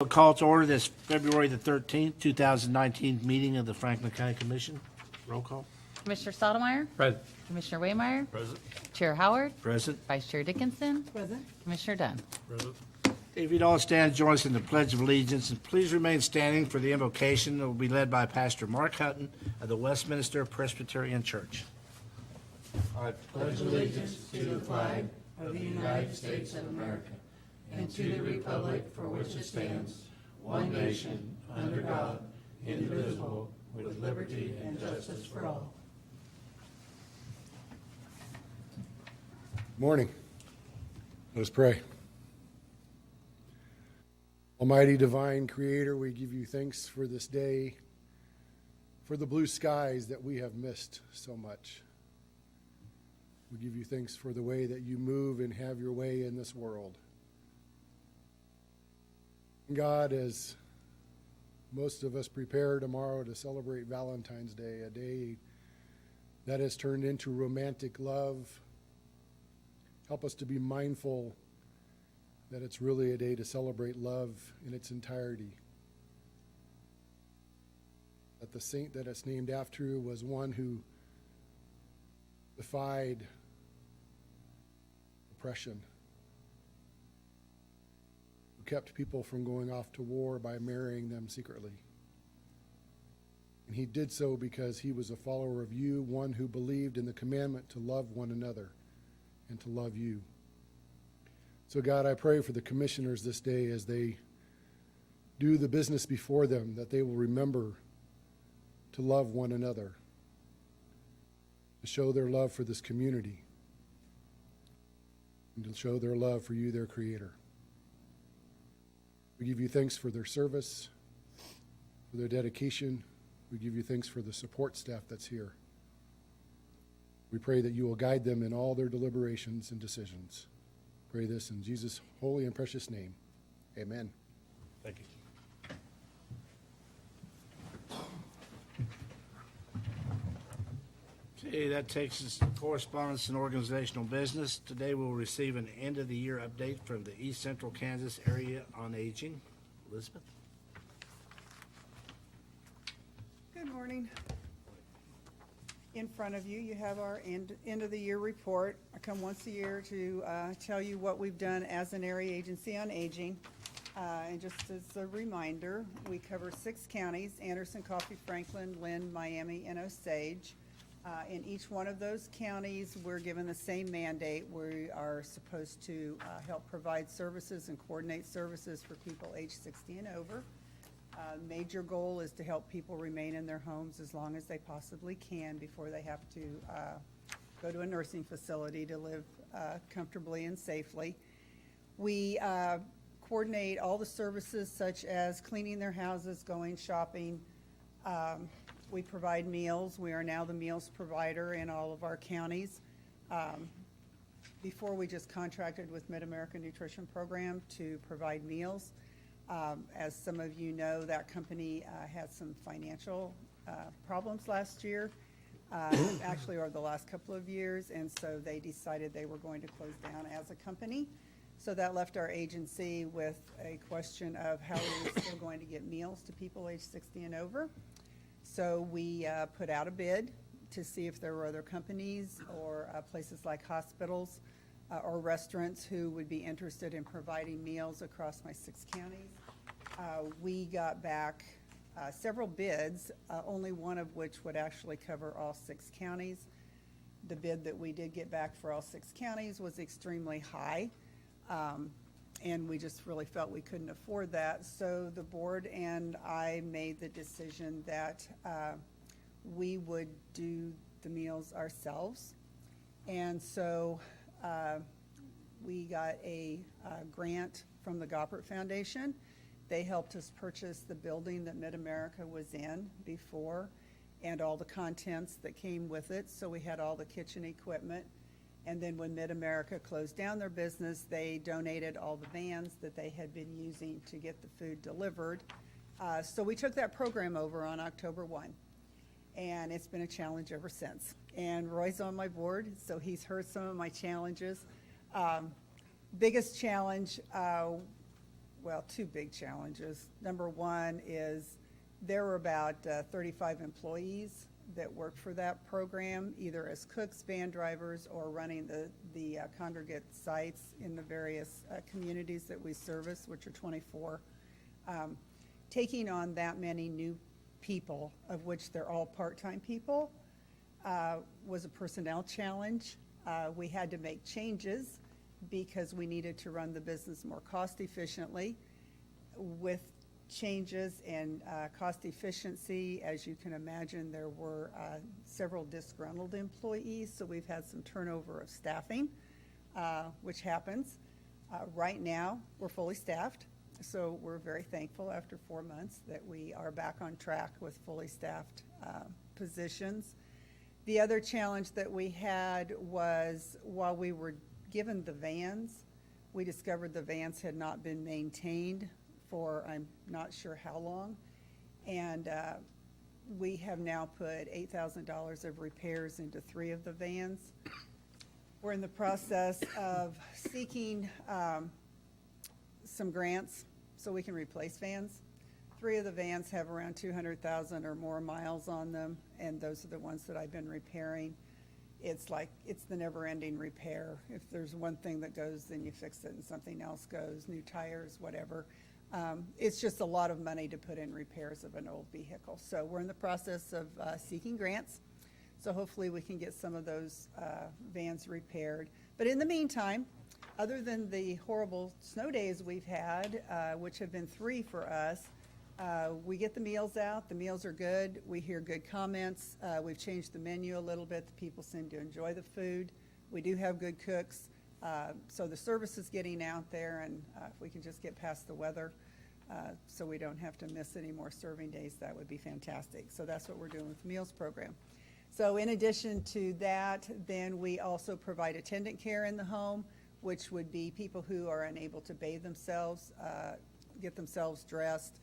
We'll call to order this February the 13th, 2019 meeting of the Franklin County Commission. Roll call. Commissioner Stottlemyre? Present. Commissioner Waymire? Present. Chair Howard? Present. Vice Chair Dickinson? Present. Commissioner Dunn? Present. If you'd all stand, join us in the Pledge of Allegiance, and please remain standing for the invocation that will be led by Pastor Mark Hutton of the Westminster Presbyterian Church. Morning. Let us pray. Almighty divine creator, we give you thanks for this day, for the blue skies that we have missed so much. We give you thanks for the way that you move and have your way in this world. God, as most of us prepare tomorrow to celebrate Valentine's Day, a day that has turned into romantic love, help us to be mindful that it's really a day to celebrate love in its entirety. That the saint that it's named after was one who defied oppression, who kept people from going off to war by marrying them secretly. And he did so because he was a follower of you, one who believed in the commandment to love one another and to love you. So God, I pray for the commissioners this day as they do the business before them, that they will remember to love one another, to show their love for this community, and to show their love for you, their Creator. We give you thanks for their service, for their dedication. We give you thanks for the support staff that's here. We pray that you will guide them in all their deliberations and decisions. Pray this in Jesus' holy and precious name. Amen. Thank you. Okay, that takes us to correspondence and organizational business. Today we'll receive an end-of-the-year update from the East Central Kansas Area on Aging. Elizabeth? Good morning. In front of you, you have our end-of-the-year report. I come once a year to tell you what we've done as an area agency on aging. And just as a reminder, we cover 6 counties: Anderson, Coffee, Franklin, Lynn, Miami, and Osage. In each one of those counties, we're given the same mandate. We are supposed to help provide services and coordinate services for people age 60 and over. Major goal is to help people remain in their homes as long as they possibly can before they have to go to a nursing facility to live comfortably and safely. We coordinate all the services such as cleaning their houses, going shopping. We provide meals. We are now the meals provider in all of our counties. Before, we just contracted with Mid-America Nutrition Program to provide meals. As some of you know, that company had some financial problems last year, actually over the last couple of years, and so they decided they were going to close down as a company. So that left our agency with a question of how are we still going to get meals to people age 60 and over. So we put out a bid to see if there were other companies or places like hospitals or restaurants who would be interested in providing meals across my 6 counties. We got back several bids, only one of which would actually cover all 6 counties. The bid that we did get back for all 6 counties was extremely high, and we just really felt we couldn't afford that. So the board and I made the decision that we would do the meals ourselves. And so we got a grant from the Goppert Foundation. They helped us purchase the building that Mid-America was in before and all the contents that came with it. So we had all the kitchen equipment. And then when Mid-America closed down their business, they donated all the vans that they had been using to get the food delivered. So we took that program over on October 1. And it's been a challenge ever since. And Roy's on my board, so he's heard some of my challenges. Biggest challenge well, two big challenges. Number one is there were about 35 employees that worked for that program, either as cooks, van drivers, or running the congregate sites in the various communities that we service, which are 24. Taking on that many new people, of which they're all part-time people, was a personnel challenge. We had to make changes because we needed to run the business more cost efficiently. With changes in cost efficiency, as you can imagine, there were several disgruntled employees, so we've had some turnover of staffing, which happens. Right now, we're fully staffed, so we're very thankful after 4 months that we are back on track with fully staffed positions. The other challenge that we had was while we were given the vans, we discovered the vans had not been maintained for I'm not sure how long, and we have now put $8,000 of repairs into 3 of the vans. We're in the process of seeking some grants so we can replace vans. 3 of the vans have around 200,000 or more miles on them, and those are the ones that I've been repairing. It's the never-ending repair. If there's one thing that goes, then you fix it and something else goes, new tires, whatever. It's just a lot of money to put in repairs of an old vehicle. So we're in the process of seeking grants. So hopefully we can get some of those vans repaired. But in the meantime, other than the horrible snow days we've had, which have been 3 for us, we get the meals out. The meals are good. We hear good comments. We've changed the menu a little bit. The people seem to enjoy the food. We do have good cooks. So the service is getting out there, and if we can just get past the weather so we don't have to miss any more serving days, that would be fantastic. So that's what we're doing with the meals program. So in addition to that, then we also provide attendant care in the home, which would be people who are unable to bathe themselves, get themselves dressed,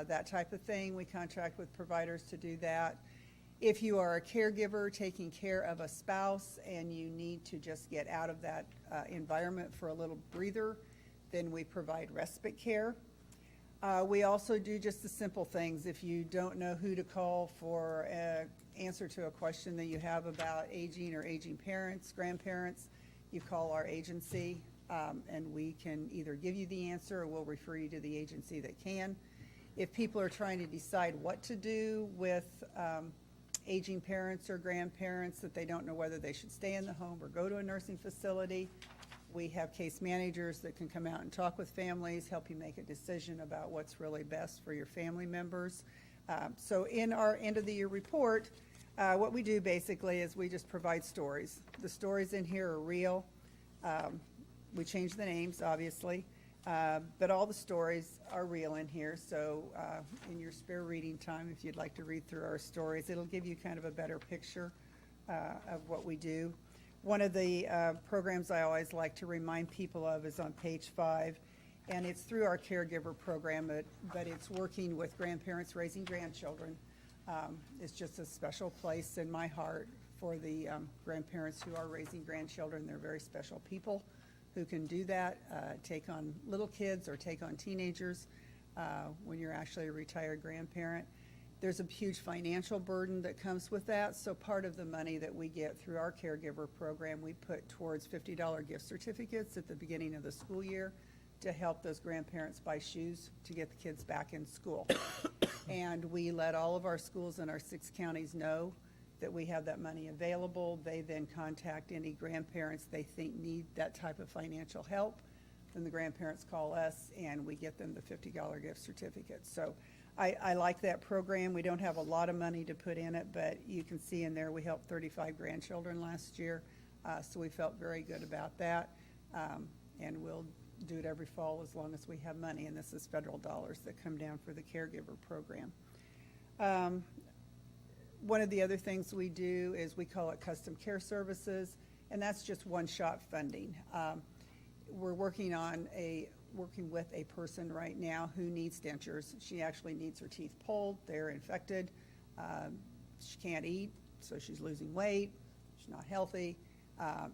that type of thing. We contract with providers to do that. If you are a caregiver taking care of a spouse and you need to just get out of that environment for a little breather, then we provide respite care. We also do just the simple things. If you don't know who to call for an answer to a question that you have about aging or aging parents, grandparents, you call our agency, and we can either give you the answer or we'll refer you to the agency that can. If people are trying to decide what to do with aging parents or grandparents, that they don't know whether they should stay in the home or go to a nursing facility, we have case managers that can come out and talk with families, help you make a decision about what's really best for your family members. So in our end of the year report, what we do basically is we just provide stories. The stories in here are real. We change the names, obviously. But all the stories are real in here, so in your spare reading time, if you'd like to read through our stories, it'll give you kind of a better picture of what we do. One of the programs I always like to remind people of is on page 5, and it's through our caregiver program, but it's working with grandparents raising grandchildren. It's just a special place in my heart for the grandparents who are raising grandchildren. They're very special people who can do that, take on little kids or take on teenagers when you're actually a retired grandparent. There's a huge financial burden that comes with that, so part of the money that we get through our caregiver program, we put towards $50 gift certificates at the beginning of the school year to help those grandparents buy shoes to get the kids back in school. And we let all of our schools in our 6 counties know that we have that money available. They then contact any grandparents they think need that type of financial help. Then the grandparents call us and we get them the $50 gift certificate. So I like that program. We don't have a lot of money to put in it, but you can see in there we helped 35 grandchildren last year. So we felt very good about that. And we'll do it every fall as long as we have money. And this is federal dollars that come down for the caregiver program. One of the other things we do is we call it custom care services, and that's just one-shot funding. We're working with a person right now who needs dentures. She actually needs her teeth pulled. They're infected. She can't eat, so she's losing weight. She's not healthy.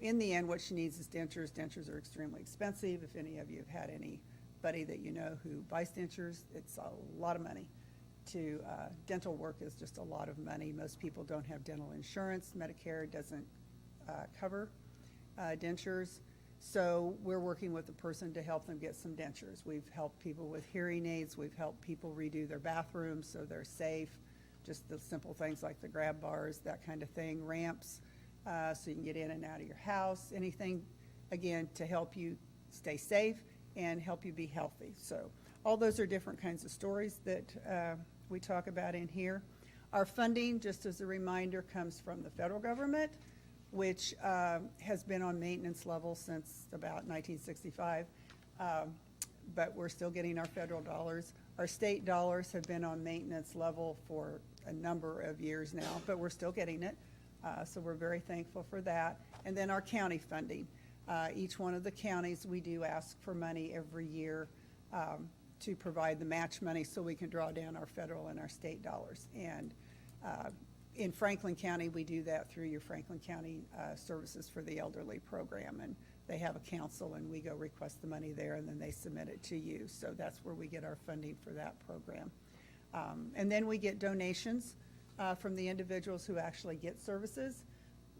In the end, what she needs is dentures. Dentures are extremely expensive. If any of you have had any anybody that you know who buys dentures, it's a lot of money. Dental work is just a lot of money. Most people don't have dental insurance. Medicare doesn't cover dentures. So we're working with the person to help them get some dentures. We've helped people with hearing aids. We've helped people redo their bathrooms so they're safe. Just the simple things like the grab bars, that kind of thing, ramps, so you can get in and out of your house. Anything, again, to help you stay safe and help you be healthy. So all those are different kinds of stories that we talk about in here. Our funding, just as a reminder, comes from the federal government, which has been on maintenance level since about 1965, but we're still getting our federal dollars. Our state dollars have been on maintenance level for a number of years now, but we're still getting it, so we're very thankful for that. And then our county funding. Each one of the counties, we do ask for money every year to provide the match money so we can draw down our federal and our state dollars. And in Franklin County, we do that through your Franklin County Services for the Elderly program, and they have a council, and we go request the money there, and then they submit it to you. So that's where we get our funding for that program. And then we get donations from the individuals who actually get services.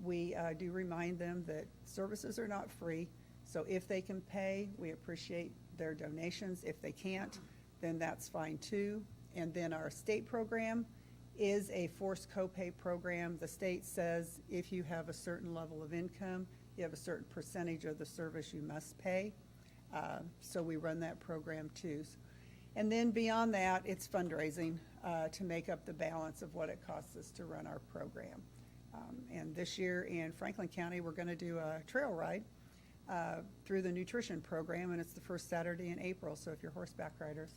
We do remind them that services are not free, so if they can pay, we appreciate their donations. If they can't, then that's fine too. And then our state program is a forced copay program. The state says if you have a certain level of income, you have a certain percentage of the service you must pay. So we run that program too. And then beyond that, it's fundraising to make up the balance of what it costs us to run our program. And this year in Franklin County, we're going to do a trail ride through the nutrition program, and it's the first Saturday in April. So if you're horseback riders,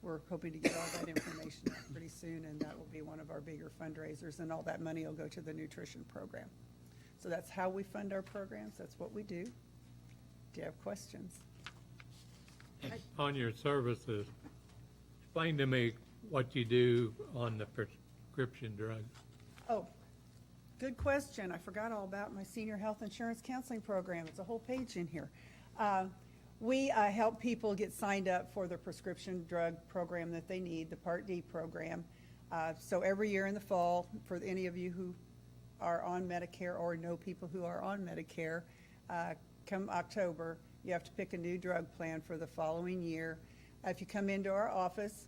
we're hoping to get all that information out pretty soon, and that will be one of our bigger fundraisers, and all that money will go to the nutrition program. So that's how we fund our programs. That's what we do. Do you have questions? On your services, explain to me what you do on the prescription drugs. Oh, good question. I forgot all about my senior health insurance counseling program. It's a whole page in here. We help people get signed up for the prescription drug program that they need, the Part D program. So every year in the fall, for any of you who are on Medicare or know people who are on Medicare, come October, you have to pick a new drug plan for the following year. If you come into our office,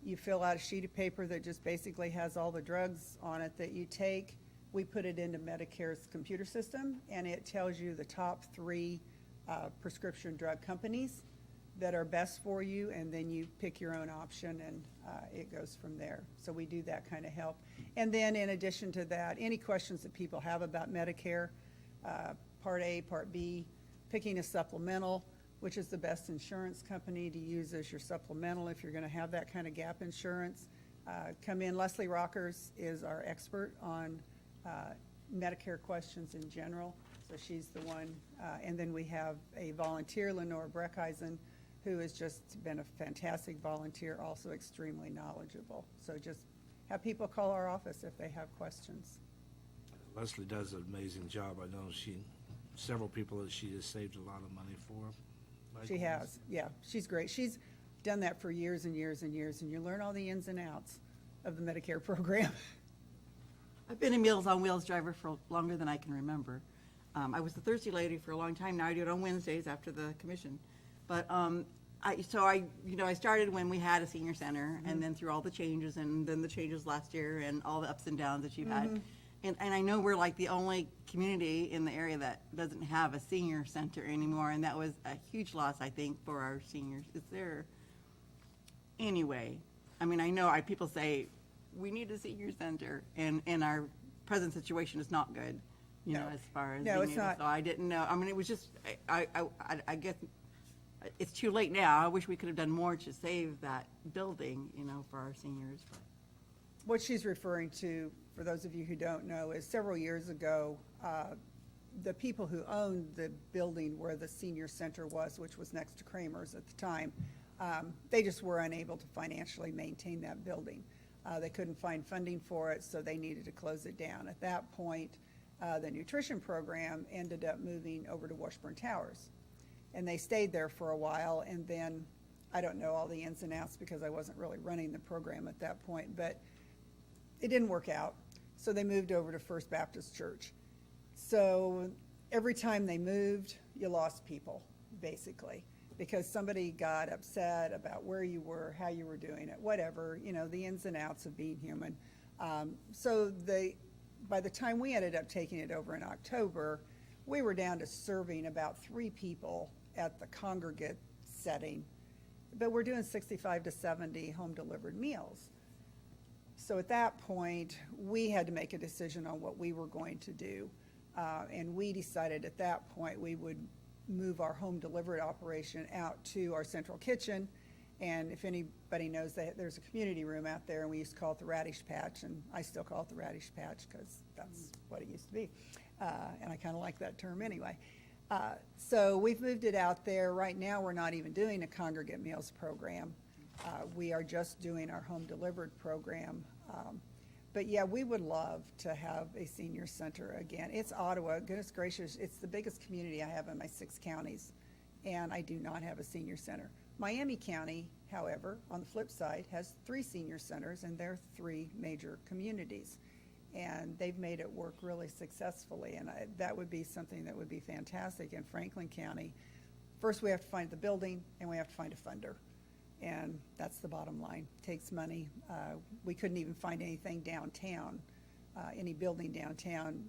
you fill out a sheet of paper that just basically has all the drugs on it that you take. We put it into Medicare's computer system, and it tells you the top 3 prescription drug companies that are best for you, and then you pick your own option, and it goes from there. So we do that kind of help. And then in addition to that, any questions that people have about Medicare, Part A, Part B, picking a supplemental, which is the best insurance company to use as your supplemental if you're going to have that kind of gap insurance. Come in. Leslie Rockers is our expert on Medicare questions in general, so she's the one. And then we have a volunteer, Lenore Breckeisen, who has just been a fantastic volunteer, also extremely knowledgeable. So just have people call our office if they have questions. Leslie does an amazing job. I know several people that she has saved a lot of money for. She has, yeah. She's great. She's done that for years and years and years, and you learn all the ins and outs of the Medicare program. I've been a Meals on Wheels driver for longer than I can remember. I was the Thursday lady for a long time. Now I do it on Wednesdays after the commission. But I started when we had a senior center, and then through all the changes, and then the changes last year, and all the ups and downs that you've had. And I know we're like the only community in the area that doesn't have a senior center anymore, and that was a huge loss, I think, for our seniors. Is there anyway? I mean, I know people say we need a senior center, and our present situation is not good, you know, as far as No, being it's able- not. So I didn't know. I mean, it was just I guess it's too late now. I wish we could have done more to save that building, you know, for our seniors. What she's referring to, for those of you who don't know, is several years ago, the people who owned the building where the senior center was, which was next to Kramer's at the time, they just were unable to financially maintain that building. They couldn't find funding for it, so they needed to close it down. At that point, the nutrition program ended up moving over to Washburn Towers. And they stayed there for a while, and then, I don't know all the ins and outs because I wasn't really running the program at that point, but it didn't work out. So they moved over to First Baptist Church. So every time they moved, you lost people, basically, because somebody got upset about where you were, how you were doing it, whatever, you know, the ins and outs of being human. By the time we ended up taking it over in October, we were down to serving about 3 people at the congregate setting, but we're doing 65 to 70 home-delivered meals. So at that point, we had to make a decision on what we were going to do. And we decided at that point we would move our home-delivered operation out to our central kitchen. And if anybody knows that, there's a community room out there, and we used to call it the Radish Patch, and I still call it the Radish Patch because that's what it used to be. And I kind of like that term anyway. So we've moved it out there. Right now, we're not even doing a congregate meals program. We are just doing our home-delivered program. But yeah, we would love to have a senior center again. It's Ottawa, goodness gracious, it's the biggest community I have in my 6 counties, and I do not have a senior center. Miami County, however, on the flip side, has 3 senior centers, and they're 3 major communities. And they've made it work really successfully, and that would be something that would be fantastic in Franklin County. First, we have to find the building, and we have to find a funder. And that's the bottom line. Takes money. We couldn't even find anything downtown, any building downtown.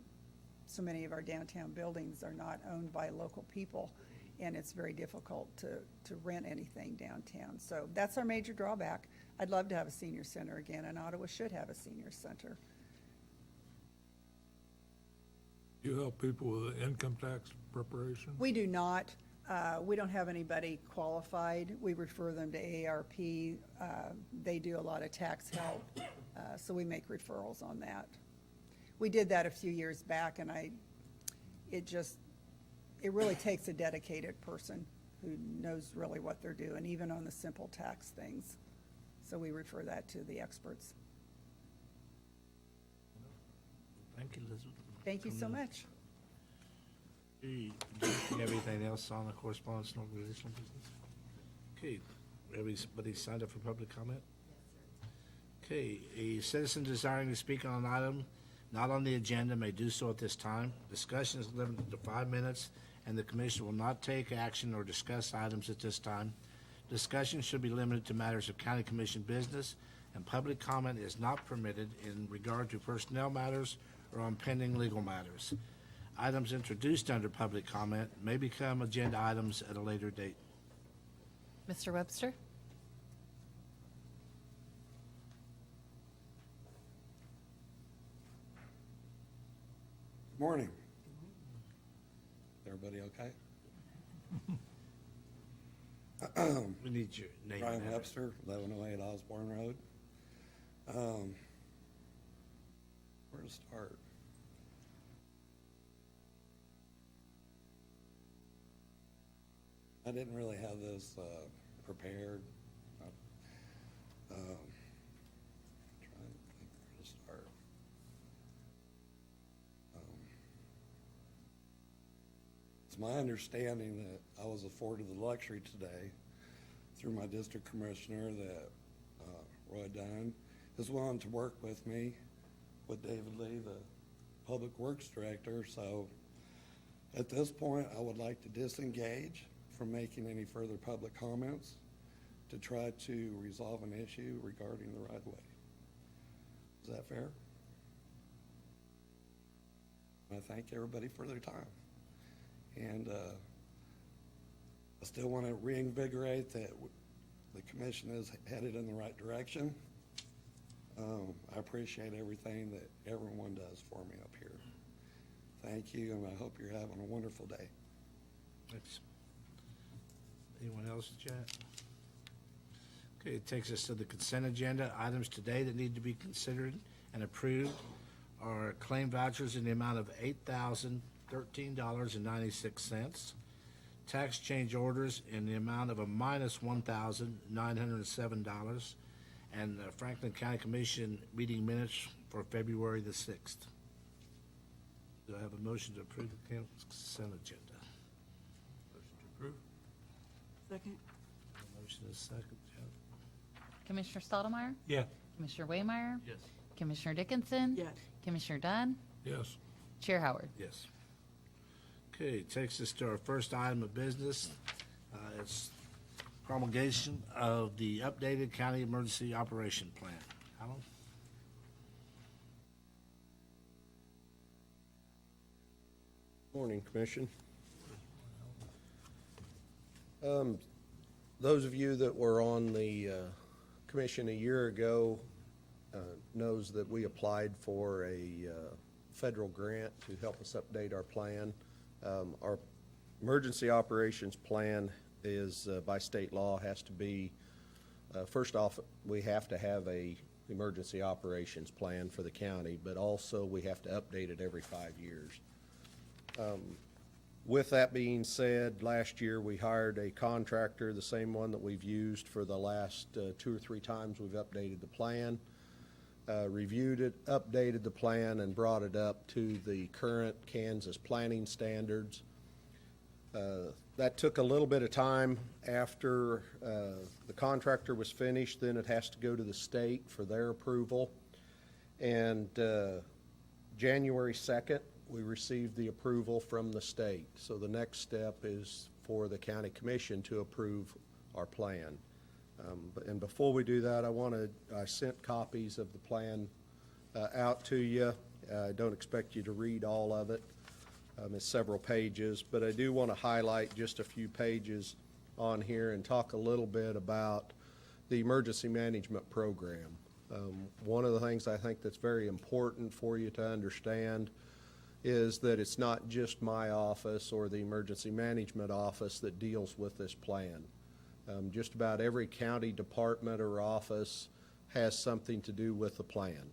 So many of our downtown buildings are not owned by local people, and it's very difficult to rent anything downtown. So that's our major drawback. I'd love to have a senior center again, and Ottawa should have a senior center. You help people with income tax preparation? We do not. We don't have anybody qualified. We refer them to AARP. They do a lot of tax help, so we make referrals on that. We did that a few years back, and it really takes a dedicated person who knows really what they're doing, even on the simple tax things. So we refer that to the experts. Thank you, Elizabeth. Thank you so much. Do you have anything else on the correspondence and organizational business? Okay, everybody signed up for public comment? Okay, a citizen desiring to speak on an item not on the agenda may do so at this time. Discussion is limited to 5 minutes, and the commission will not take action or discuss items at this time. Discussion should be limited to matters of county commission business, and public comment is not permitted in regard to personnel matters or on pending legal matters. Items introduced under public comment may become agenda items at a later date. Mr. Webster? Morning. Everybody okay? We need your name. Brian and address. Webster, 1108 Osborne Road. Where to start? I didn't really have this prepared. Trying to think where to start. It's my understanding that I was afforded the luxury today through my district commissioner that Roy Dunn is willing to work with me, with David Lee, the Public Works Director. So at this point, I would like to disengage from making any further public comments to try to resolve an issue regarding the right-of-way. Is that fair? I thank everybody for their time. And I still want to reinvigorate that the commission is headed in the right direction. I appreciate everything that everyone does for me up here. Thank you, and I hope you're having a wonderful day. Thanks. Anyone else, Janet? Okay, it takes us to the consent agenda. Items today that need to be considered and approved are claim vouchers in the amount of $8,013.96, tax change orders in the amount of a minus $1,907, and the Franklin County Commission meeting minutes for February the 6th. Do I have a motion to approve the consent agenda? Motion to approve. Second? Motion is second, Jeff. Commissioner Stottlemyre? Yes. Commissioner Waymire? Yes. Commissioner Dickinson? Yes. Commissioner Dunn? Yes. Chair Howard? Yes. Okay, takes us to our first item of business. It's promulgation of the updated county emergency operation plan. Alan? Morning, Commission. Those of you that were on the commission a year ago knows that we applied for a federal grant to help us update our plan. Our emergency operations plan is, by state law, has to be, first off, we have to have a emergency operations plan for the county, but also we have to update it every 5 years. With that being said, last year we hired a contractor, the same one that we've used for the last 2 or 3 times we've updated the plan, reviewed it, updated the plan, and brought it up to the current Kansas planning standards. That took a little bit of time after the contractor was finished. Then it has to go to the state for their approval. And January 2nd, we received the approval from the state. So the next step is for the county commission to approve our plan. And before we do that, I sent copies of the plan out to you. I don't expect you to read all of it. It's several pages, but I do want to highlight just a few pages on here and talk a little bit about the emergency management program. One of the things I think that's very important for you to understand is that it's not just my office or the emergency management office that deals with this plan. Just about every county department or office has something to do with the plan,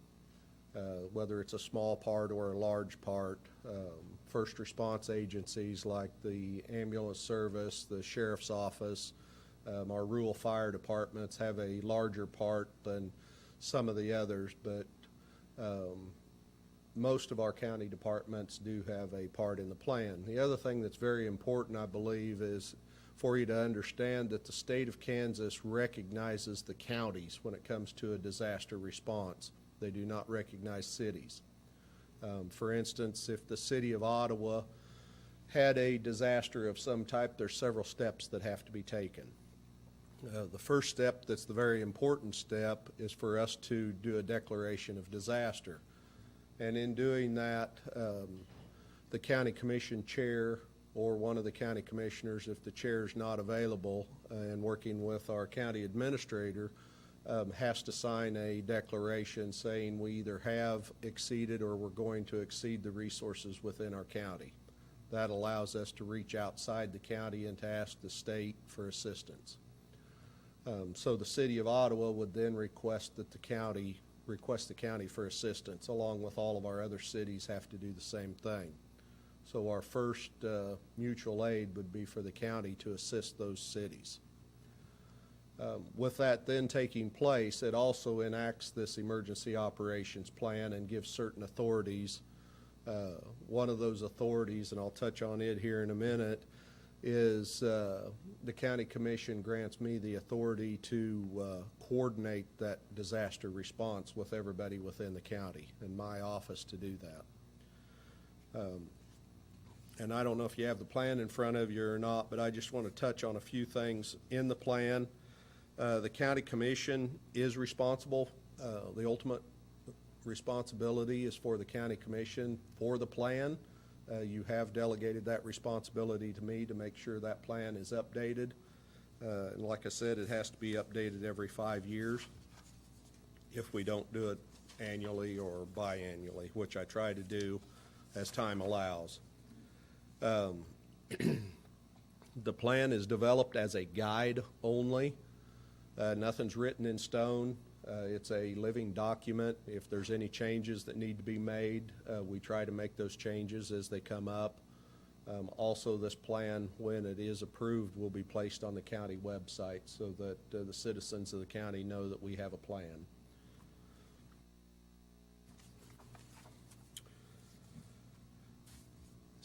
whether it's a small part or a large part. First response agencies like the ambulance service, the sheriff's office, our rural fire departments have a larger part than some of the others, but most of our county departments do have a part in the plan. The other thing that's very important, I believe, is for you to understand that the state of Kansas recognizes the counties when it comes to a disaster response. They do not recognize cities. For instance, if the city of Ottawa had a disaster of some type, there's several steps that have to be taken. The first step, that's the very important step, is for us to do a declaration of disaster. And in doing that, the county commission chair or one of the county commissioners, if the chair is not available, and working with our county administrator, has to sign a declaration saying we either have exceeded or we're going to exceed the resources within our county. That allows us to reach outside the county and to ask the state for assistance. So the city of Ottawa would then request the county for assistance, along with all of our other cities have to do the same thing. So our first mutual aid would be for the county to assist those cities. With that then taking place, it also enacts this emergency operations plan and gives certain authorities. One of those authorities, and I'll touch on it here in a minute, is the county commission grants me the authority to coordinate that disaster response with everybody within the county, and my office to do that. And I don't know if you have the plan in front of you or not, but I just want to touch on a few things in the plan. The county commission is responsible. The ultimate responsibility is for the county commission for the plan. You have delegated that responsibility to me to make sure that plan is updated. And like I said, it has to be updated every 5 years if we don't do it annually or biannually, which I try to do as time allows. The plan is developed as a guide only. Nothing's written in stone. It's a living document. If there's any changes that need to be made, we try to make those changes as they come up. Also, this plan, when it is approved, will be placed on the county website so that the citizens of the county know that we have a plan.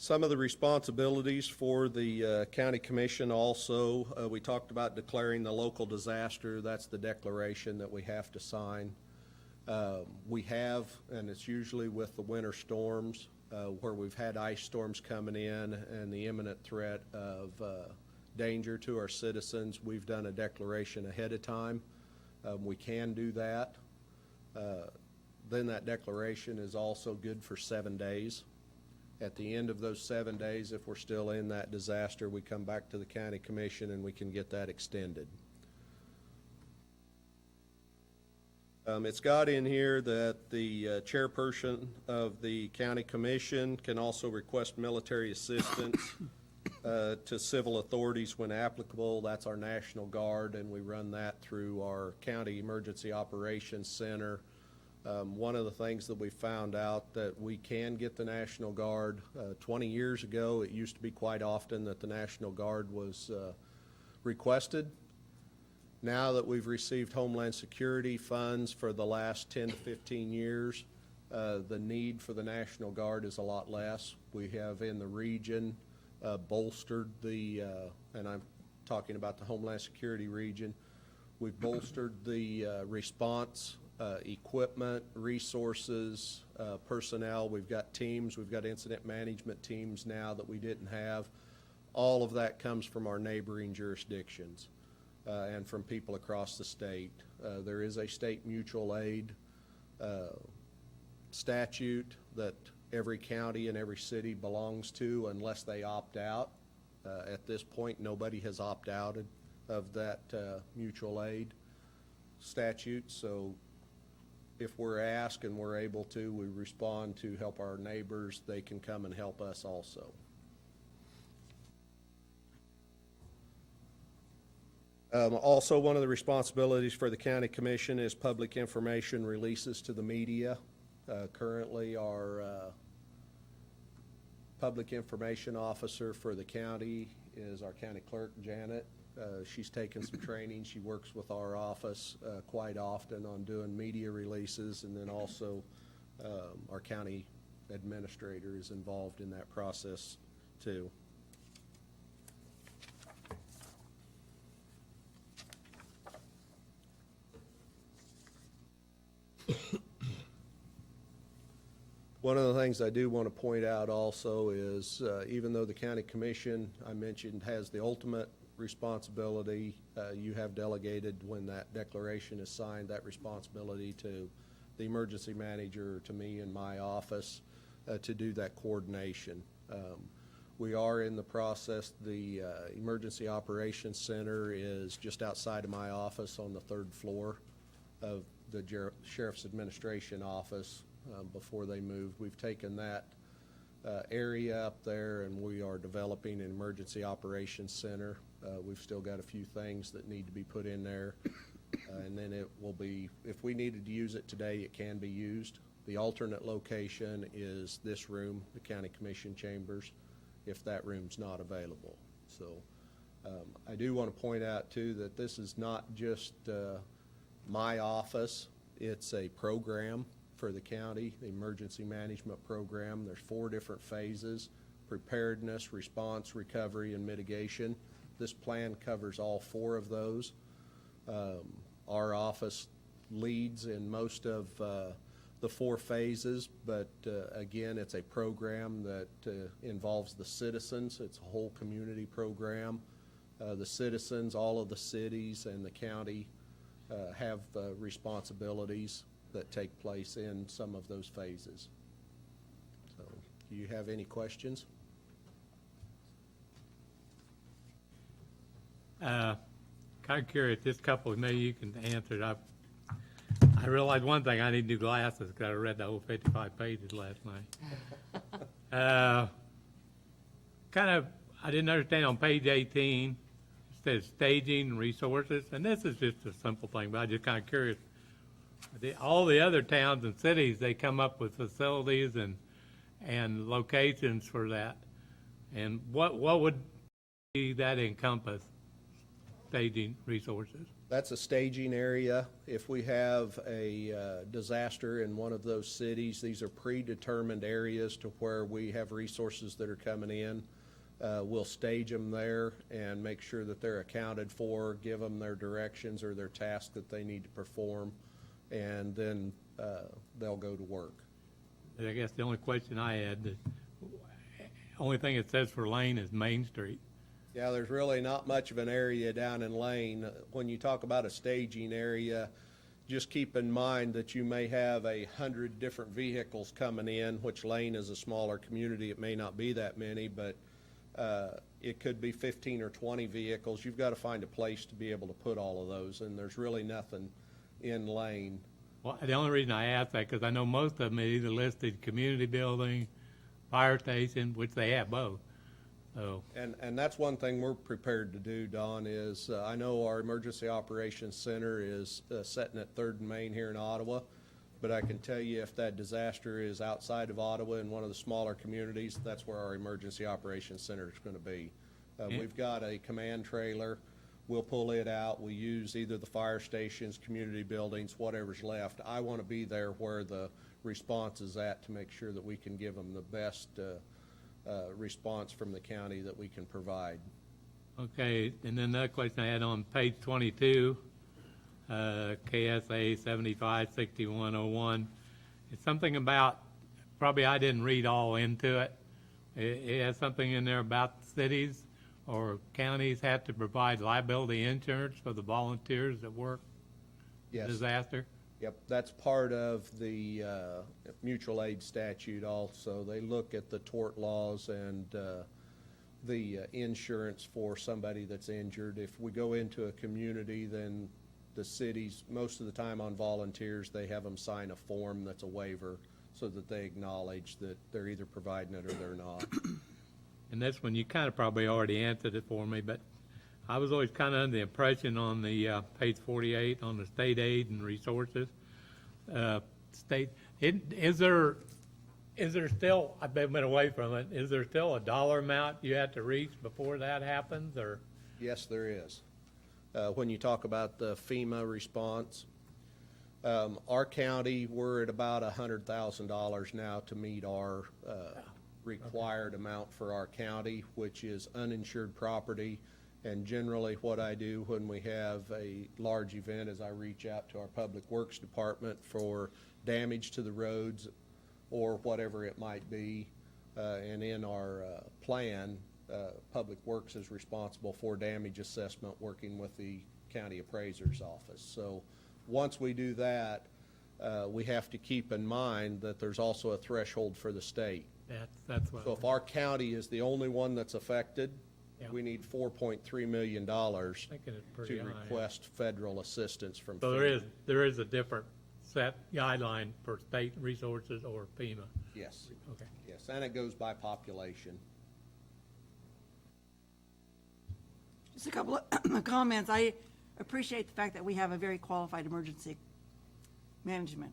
Some of the responsibilities for the county commission also, we talked about declaring the local disaster. That's the declaration that we have to sign. We have, and it's usually with the winter storms, where we've had ice storms coming in and the imminent threat of danger to our citizens, we've done a declaration ahead of time. We can do that. Then that declaration is also good for 7 days. At the end of those 7 days, if we're still in that disaster, we come back to the county commission and we can get that extended. It's got in here that the chairperson of the county commission can also request military assistance to civil authorities when applicable. That's our National Guard, and we run that through our County Emergency Operations Center. One of the things that we found out that we can get the National Guard. 20 years ago, it used to be quite often that the National Guard was requested. Now that we've received Homeland Security funds for the last 10 to 15 years, the need for the National Guard is a lot less. We have in the region bolstered the, and I'm talking about the Homeland Security region, we've bolstered the response equipment, resources, personnel. We've got teams, we've got incident management teams now that we didn't have. All of that comes from our neighboring jurisdictions and from people across the state. There is a state mutual aid statute that every county and every city belongs to unless they opt out. At this point, nobody has opted out of that mutual aid statute, so if we're asked and we're able to, we respond to help our neighbors. They can come and help us also. Also, one of the responsibilities for the county commission is public information releases to the media. Currently, our public information officer for the county is our county clerk, Janet. She's taken some training. She works with our office quite often on doing media releases, and then also our county administrator is involved in that process too. One of the things I do want to point out also is even though the county commission, I mentioned, has the ultimate responsibility, you have delegated when that declaration is signed that responsibility to the emergency manager, to me in my office, to do that coordination. We are in the process. The Emergency Operations Center is just outside of my office on the 3rd floor of the Sheriff's Administration office. Before they moved, we've taken that area up there and we are developing an Emergency Operations Center. We've still got a few things that need to be put in there, and then it will be, if we needed to use it today, it can be used. The alternate location is this room, the County Commission chambers, if that room's not available. So I do want to point out too that this is not just my office, it's a program for the county, the emergency management program. There's 4 different phases: preparedness, response, recovery, and mitigation. This plan covers all 4 of those. Our office leads in most of the 4 phases, but again, it's a program that involves the citizens. It's a whole community program. The citizens, all of the cities and the county have responsibilities that take place in some of those phases. So, do you have any questions? Kind of curious, this couple, maybe you can answer it. I realized one thing, I need new glasses because I read the whole 55 pages last night. I didn't understand on page 18, it says staging and resources, and this is just a simple thing, but I'm just kind of curious. All the other towns and cities, they come up with facilities and locations for that. And what would be that encompass, staging resources? That's a staging area. If we have a disaster in one of those cities, these are predetermined areas to where we have resources that are coming in. We'll stage them there and make sure that they're accounted for, give them their directions or their tasks that they need to perform, and then they'll go to work. I guess the only question I had, the only thing it says for Lane is Main Street. Yeah, there's really not much of an area down in Lane. When you talk about a staging area, just keep in mind that you may have 100 different vehicles coming in, which Lane is a smaller community. It may not be that many, but it could be 15 or 20 vehicles. You've got to find a place to be able to put all of those, and there's really nothing in Lane. Well, the only reason I ask that, because I know most of them are either listed community building, fire station, which they have both. So, And that's one thing we're prepared to do, Don, is I know our Emergency Operations Center is setting at 3rd and Main here in Ottawa, but I can tell you if that disaster is outside of Ottawa in one of the smaller communities, that's where our Emergency Operations Center is going to be. We've got a command trailer. We'll pull it out. We use either the fire stations, community buildings, whatever's left. I want to be there where the response is at to make sure that we can give them the best response from the county that we can provide. okay, and then another question I had on page 22, KSA 756101. It's something about, probably I didn't read all into it. It has something in there about cities or counties have to provide liability insurance for the volunteers that work Yes. disaster. Yep, that's part of the mutual aid statute also. They look at the tort laws and the insurance for somebody that's injured. If we go into a community, then the cities, most of the time on volunteers, they have them sign a form that's a waiver so that they acknowledge that they're either providing it or they're not. And this one, you kind of probably already answered it for me, but I was always kind of under the impression on the page 48 on the state aid and resources. Is there still, I've been away from it, is there still a dollar amount you have to reach before that happens, or? Yes, there is. When you talk about the FEMA response, our county, we're at about $100,000 now to meet our required amount for our county, which is uninsured property. And generally what I do when we have a large event is I reach out to our Public Works Department for damage to the roads or whatever it might be. And in our plan, Public Works is responsible for damage assessment, working with the county appraiser's office. So once we do that, we have to keep in mind that there's also a threshold for the state. That's what. So if our county is the only one that's affected, Yeah. we need $4.3 million Thinking it's pretty to high. request federal assistance from So FEMA. there is a different set guideline for state resources or FEMA. Yes, Okay. yes, and it goes by population. Just a couple of comments. I appreciate the fact that we have a very qualified emergency management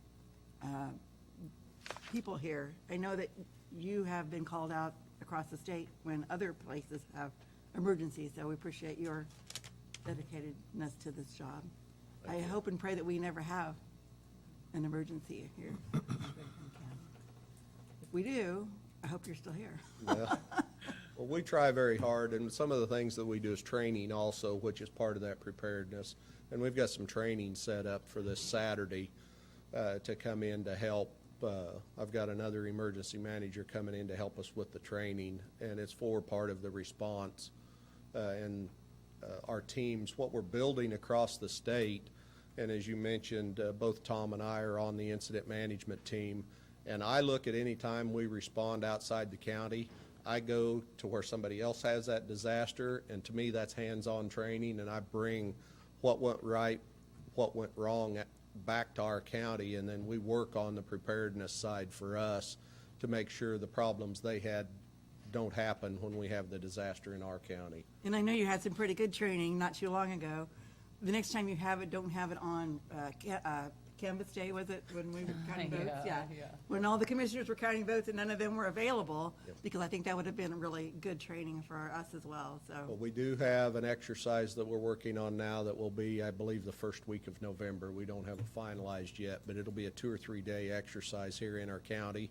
people here. I know that you have been called out across the state when other places have emergencies, so we appreciate your dedicatedness to this job. I hope and pray that we never have an emergency here. If we do, I hope you're still here. Well, well, we try very hard, and some of the things that we do is training also, which is part of that preparedness. And we've got some training set up for this Saturday to come in to help. I've got another emergency manager coming in to help us with the training, and it's for part of the response. And our teams, what we're building across the state, and as you mentioned, both Tom and I are on the incident management team, and I look at any time we respond outside the county, I go to where somebody else has that disaster, and to me, that's hands-on training, and I bring what went right, what went wrong back to our county, and then we work on the preparedness side for us to make sure the problems they had don't happen when we have the disaster in our county. And I know you had some pretty good training not too long ago the next time you have it, don't have it on Canvas Day, was it, when we were counting votes? Yeah. When all the commissioners were counting votes and none of them were available, because I think that would have been really good training for us as well, Well, so. we do have an exercise that we're working on now that will be, I believe, the first week of November. We don't have it finalized yet, but it'll be a 2 or 3 day exercise here in our county.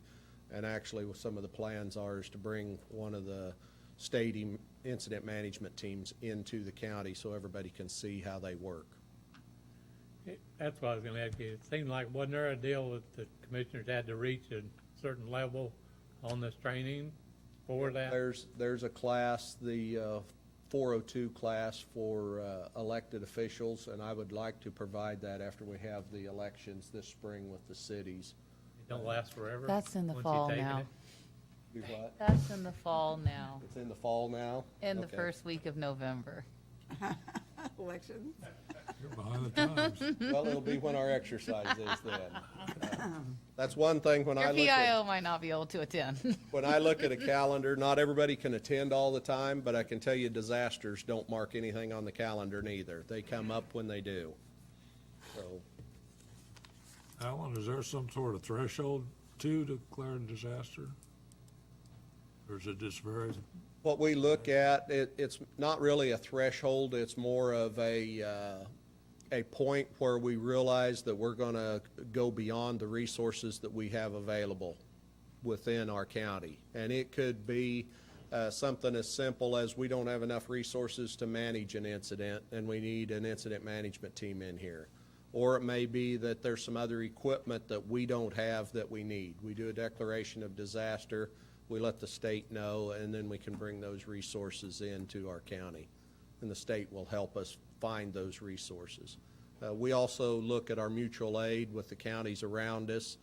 And actually, with some of the plans are is to bring one of the state incident management teams into the county so everybody can see how they work. That's what I was gonna ask you. It seemed like, wasn't there a deal that the commissioners had to reach a certain level on this training for that? There's a class, the 402 class for elected officials, and I would like to provide that after we have the elections this spring with the cities. It don't last forever? That's in the once you've fall taken now. it? Do what? That's in the fall now, It's in the fall now? in the Okay. first week of November. Elections. You're behind the times. Well, it'll be when our exercise is then. That's one thing when Your I look at, PIO might not be able to attend. when I look at a calendar, not everybody can attend all the time, but I can tell you disasters don't mark anything on the calendar neither. They come up when they do. So, Alan, is there some sort of threshold to declare a disaster? Or is it just very, what we look at, it's not really a threshold, it's more of a point where we realize that we're gonna go beyond the resources that we have available within our county. And it could be something as simple as we don't have enough resources to manage an incident, and we need an incident management team in here. Or it may be that there's some other equipment that we don't have that we need. We do a declaration of disaster, we let the state know, and then we can bring those resources into our county. And the state will help us find those resources. We also look at our mutual aid with the counties around us,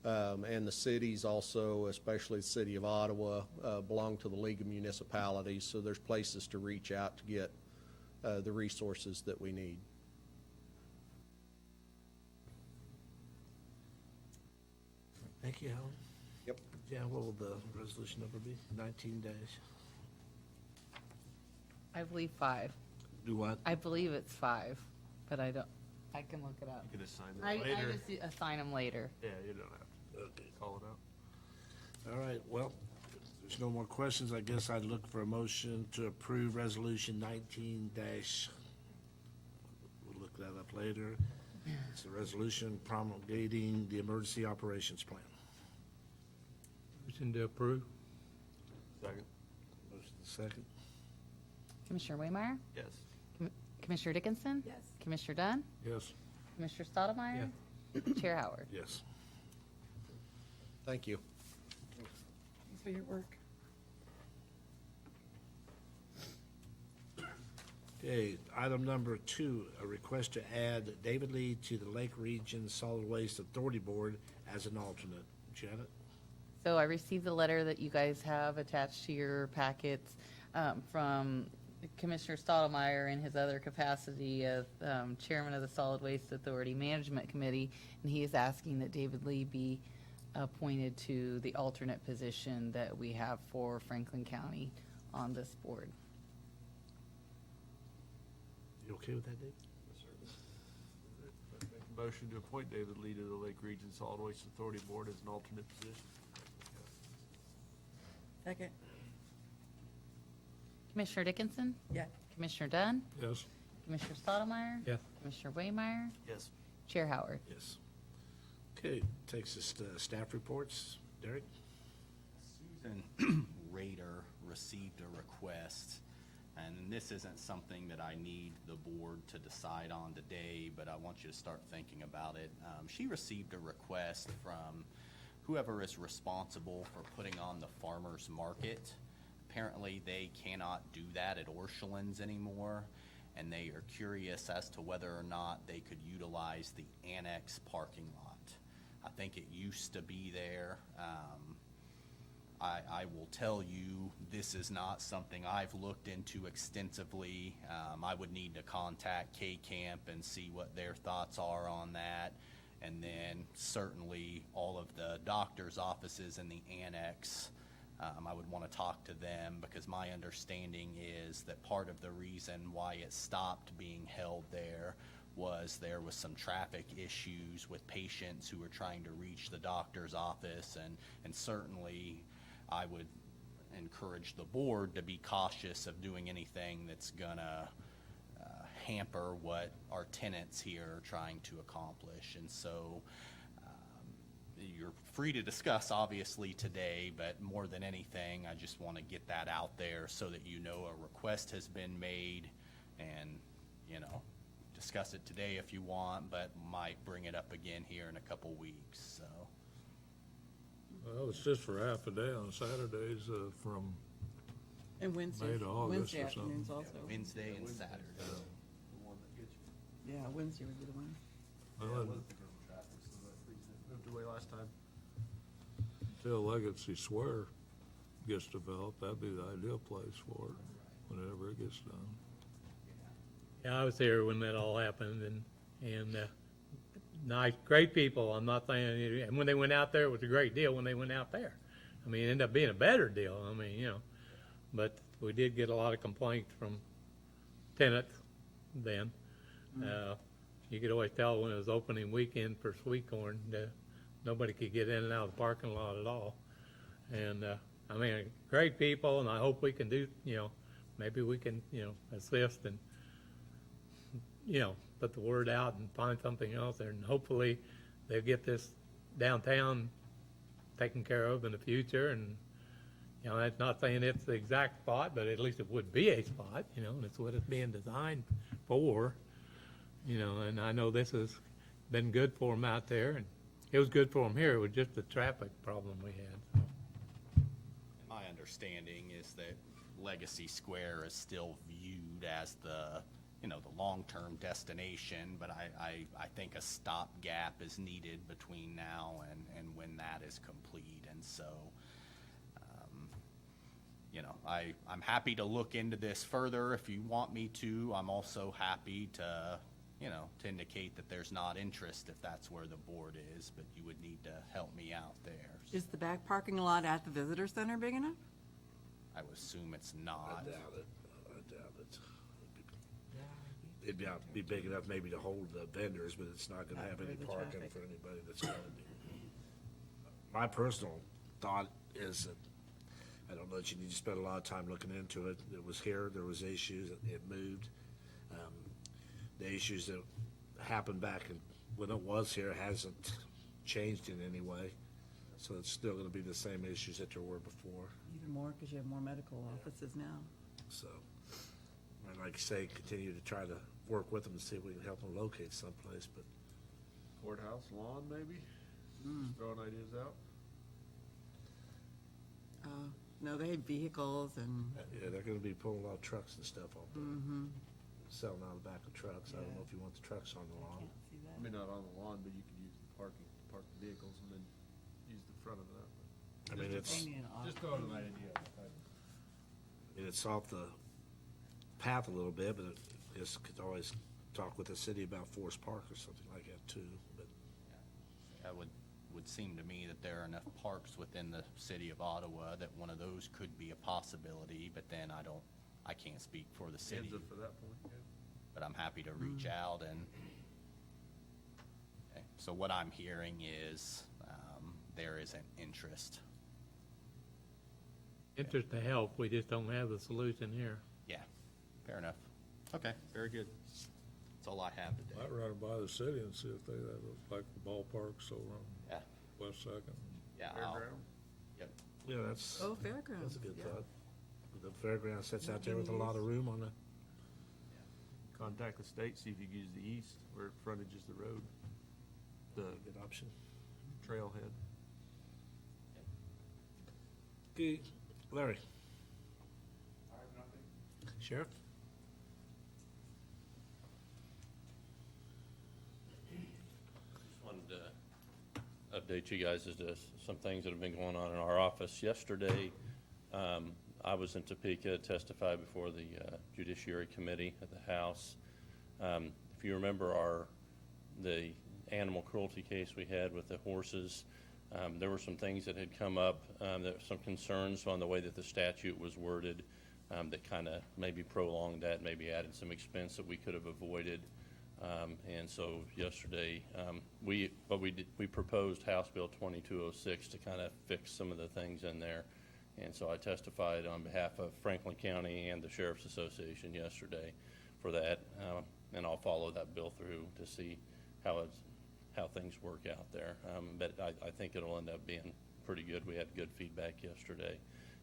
and the cities also, especially the city of Ottawa, belong to the League of Municipalities, so there's places to reach out to get the resources that we need. Thank you, Helen. Yep. Jan, what will the resolution number be? 19 days. I believe 5. Do what? I believe it's 5, but I can look it up. You can assign I that later. just assign them later. Yeah, you don't have to Okay. call it out. All right, well, if there's no more questions, I guess I'd look for a motion to approve resolution 19 dash. We'll look that up later. It's a resolution promulgating the emergency operations plan. Motion to approve? Second. Motion second. Commissioner Waymire? Yes. Commissioner Dickinson? Yes. Commissioner Dunn? yes, Commissioner Stottlemyre? Chair Howard? Yes. Thank you. Thanks for your work. Okay, item number 2, a request to add David Lee to the Lake Region Solid Waste Authority Board as an alternate. Janet? So I received the letter that you guys have attached to your packets from Commissioner Stottlemyre in his other capacity as Chairman of the Solid Waste Authority Management Committee, and he is asking that David Lee be appointed to the alternate position that we have for Franklin County on this board. You okay with that, Dave? Make a motion to appoint David Lee to the Lake Region Solid Waste Authority Board as an alternate position. Second. Commissioner Dickinson? Yeah. Commissioner Dunn? yes. Commissioner Stottlemyre? Yes. Commissioner Waymire? Yes. Chair Howard? Yes. Okay, takes us to staff reports. Derek? Susan Rader received a request, and this isn't something that I need the board to decide on today, but I want you to start thinking about it. She received a request from whoever is responsible for putting on the farmer's market. Apparently, they cannot do that at Orchlands anymore, and they are curious as to whether or not they could utilize the annex parking lot. I think it used to be there. I will tell you, this is not something I've looked into extensively. I would need to contact K-Camp and see what their thoughts are on that. And then certainly all of the doctor's offices in the annex I would want to talk to them, because my understanding is that part of the reason why it stopped being held there was some traffic issues with patients who were trying to reach the doctor's office, and certainly I would encourage the board to be cautious of doing anything that's gonna hamper what our tenants here are trying to accomplish. And so you're free to discuss, obviously, today, but more than anything, I just want to get that out there so that you know a request has been made, and, discuss it today if you want, but might bring it up again here in a couple weeks, so. Well, it's just for half a day on Saturdays, from And Wednesday, May to August Wednesday or something. afternoons also. Wednesday and Saturday. Yeah, Wednesday would be the one. well, Moved away last time. until Legacy Square gets developed, that'd be the ideal place for it, whenever it gets done. Yeah, I was here when that all happened, and nice, great people. I'm not saying, and when they went out there, it was a great deal when they went out there. I mean, it ended up being a better deal. I mean, but we did get a lot of complaints from tenants then. You could always tell when it was opening weekend for Sweet Corn, nobody could get in and out of the parking lot at all. And, I mean, great people, and I hope we can do, maybe we can, assist and, put the word out and find something else there, and hopefully they'll get this downtown taken care of in the future. And, that's not saying it's the exact spot, but at least it would be a spot, and it's what it's being designed for, and I know this has been good for them out there, and it was good for them here. It was just the traffic problem we had. So. My understanding is that Legacy Square is still viewed as the long-term destination, but I think a stopgap is needed between now and when that is complete. And so, I'm happy to look into this further if you want me to. I'm also happy to, to indicate that there's not interest if that's where the board is, but you would need to help me out there. Is the back parking lot at the visitor center big enough? I would assume it's I not. doubt it. It'd be big enough maybe to hold the vendors, but it's not gonna Not have for any the parking traffic. for anybody that's gonna be. My personal thought is that, I don't know that you need to spend a lot of time looking into it. It was here, there was issues, it moved. The issues that happened back when it was here hasn't changed in any way. So it's still gonna be the same issues that there were before. Even more, because you have more medical offices now. So, I'd like to say, continue to try to work with them and see if we can help them locate someplace, but Courthouse lawn, maybe? Just throwing ideas out. No, they have vehicles and, yeah, they're gonna be pulling a lot of trucks and stuff off there. Selling out the back of trucks. I don't know if you want the trucks on the lawn. I mean, not on the lawn, but you could use the parking, park the vehicles and then use the front of that. I mean, it's Just throwing an idea. it's off the path a little bit, but it just could always talk with the city about Forest Park or something like that too, but. That would seem to me that there are enough parks within the city of Ottawa that one of those could be a possibility, but then I can't speak for the city. Hands up for that point, yeah. But I'm happy to reach out and, okay, so what I'm hearing is, there is an interest. Interest to help, we just don't have the solution here. Yeah, fair enough. Okay, very good. That's all I have today. Might run it by the city and see if they have, like the ballparks over on Yeah, West Second. yeah, I'll, Fairground? yep. Yeah, that's fairgrounds. that's a good yeah. thought. The fairground sits out there with a lot of room on the. Contact the state, see if you can use the east where frontage is the road, the Good option. trailhead. Okay, Larry. Sheriff? Just wanted to update you guys as to some things that have been going on in our office. Yesterday, I was in Topeka, testified before the Judiciary Committee at the House. If you remember the animal cruelty case we had with the horses, There were some things that had come up, some concerns on the way that the statute was worded, that kind of maybe prolonged that, maybe added some expense that we could have avoided. And so yesterday, we proposed House Bill 2206 to kind of fix some of the things in there. And so I testified on behalf of Franklin County and the Sheriff's Association yesterday for that. And I'll follow that bill through to see how things work out there. But I think it'll end up being pretty good. We had good feedback yesterday,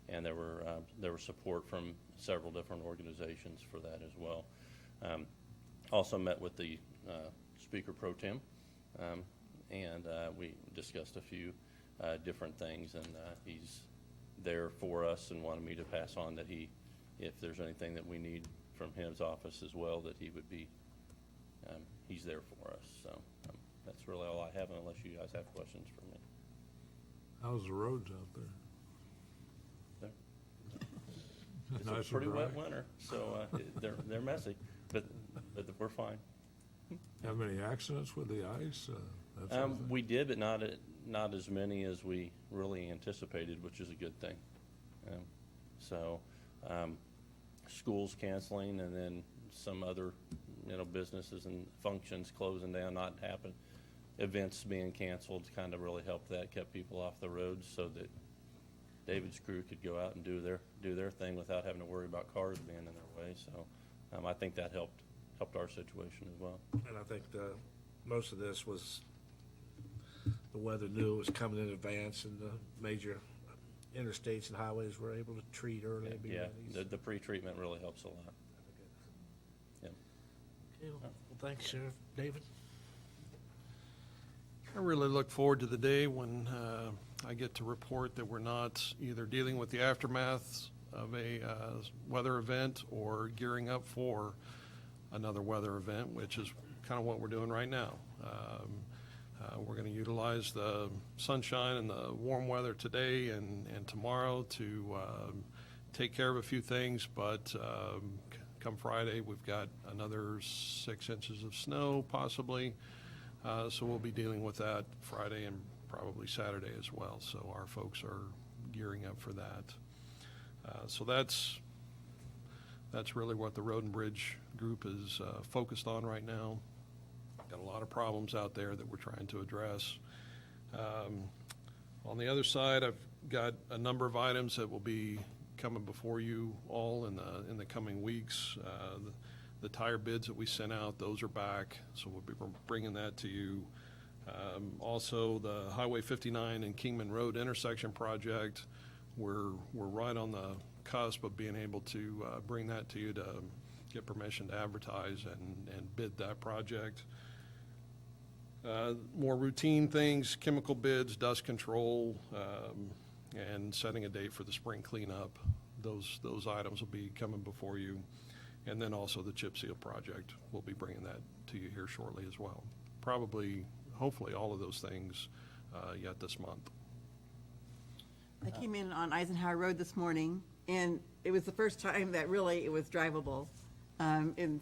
and there were support from several different organizations for that as well. Also met with the Speaker Pro Tem, and we discussed a few different things, and he's there for us and wanted me to pass on that if there's anything that we need from his office as well, that he would be, he's there for us. So that's really all I have, unless you guys have questions for me. How's the roads out there? It's Nice a and pretty dry? wet winter, so they're messy, but we're fine. Have any accidents with the ice? That sort of thing? We did, but not as many as we really anticipated, which is a good thing. So schools canceling, and then some other, businesses and functions closing down, not happen, events being canceled, kind of really helped that, kept people off the roads so that David's crew could go out and do their thing without having to worry about cars being in their way. So I think that helped our situation as well. And I think most of this was, the weather knew it was coming in advance, and the major interstates and highways were able to treat early and be Yeah, ready. the pre-treatment really helps a lot. Yeah. Okay, well, thanks, Sheriff. David? I really look forward to the day when I get to report that we're not either dealing with the aftermath of a weather event or gearing up for another weather event, which is kind of what we're doing right now. We're going to utilize the sunshine and the warm weather today and tomorrow to take care of a few things, but come Friday, we've got another 6 inches of snow possibly. So we'll be dealing with that Friday and probably Saturday as well. So our folks are gearing up for that. So that's really what the Road and Bridge group is focused on right now. Got a lot of problems out there that we're trying to address. On the other side, I've got a number of items that will be coming before you all in the coming weeks. The tire bids that we sent out, those are back, so we'll be bringing that to you. Also, the Highway 59 and Kingman Road intersection project, we're right on the cusp of being able to bring that to you to get permission to advertise and bid that project. More routine things, chemical bids, dust control, and setting a date for the spring cleanup. Those items will be coming before you. And then also the chip seal project, we'll be bringing that to you here shortly as well. Probably, hopefully, all of those things yet this month. I came in on Eisenhower Road this morning, and it was the first time that really it was drivable in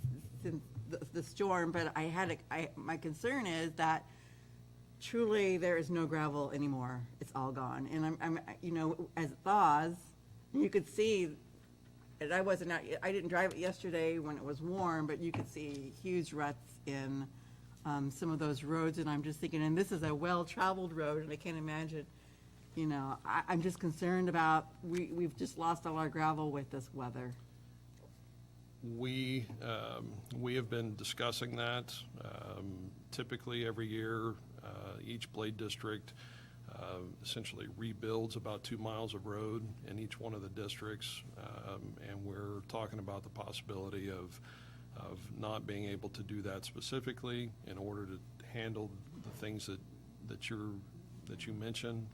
the storm. But my concern is that truly there is no gravel anymore. It's all gone. And I'm as it thaws, you could see. And I didn't drive it yesterday when it was warm, but you could see huge ruts in some of those roads. And I'm just thinking, and this is a well-traveled road, and I can't imagine, I'm just concerned about, we've just lost all our gravel with this weather. We have been discussing that. Typically, every year, each Blade District essentially rebuilds about 2 miles of road in each one of the districts, and we're talking about the possibility of not being able to do that specifically in order to handle the things that you mentioned.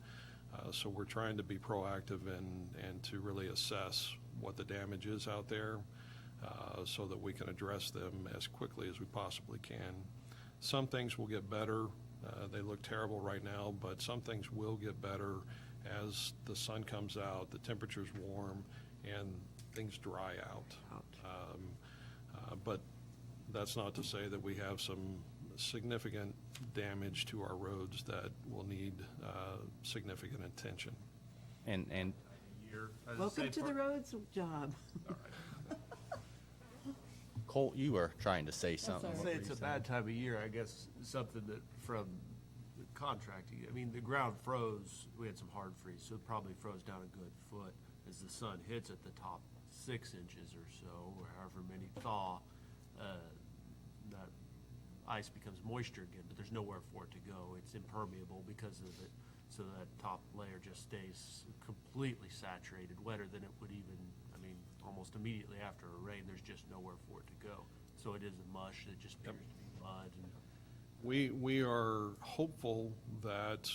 So we're trying to be proactive and to really assess what the damage is out there, so that we can address them as quickly as we possibly can. Some things will get better. They look terrible right now, but some things will get better as the sun comes out, the temperature's warm, and things dry out. But that's not to say that we have some significant damage to our roads that will need significant attention. And Welcome to the roads job. Colt, you were trying to say something. all I'd What say were it's you a saying? bad time of year, I guess, something that from the contracting, I mean, the ground froze, we had some hard freeze, so it probably froze down a good foot. As the sun hits at the top 6 inches or so, or however many thaw, that ice becomes moisture again, but there's nowhere for it to go. It's impermeable because of it, so that top layer just stays completely saturated, wetter than it would even, I mean, almost immediately after a rain, there's just nowhere for it to go. So it is a mush, it just appears to be mud. And We are hopeful that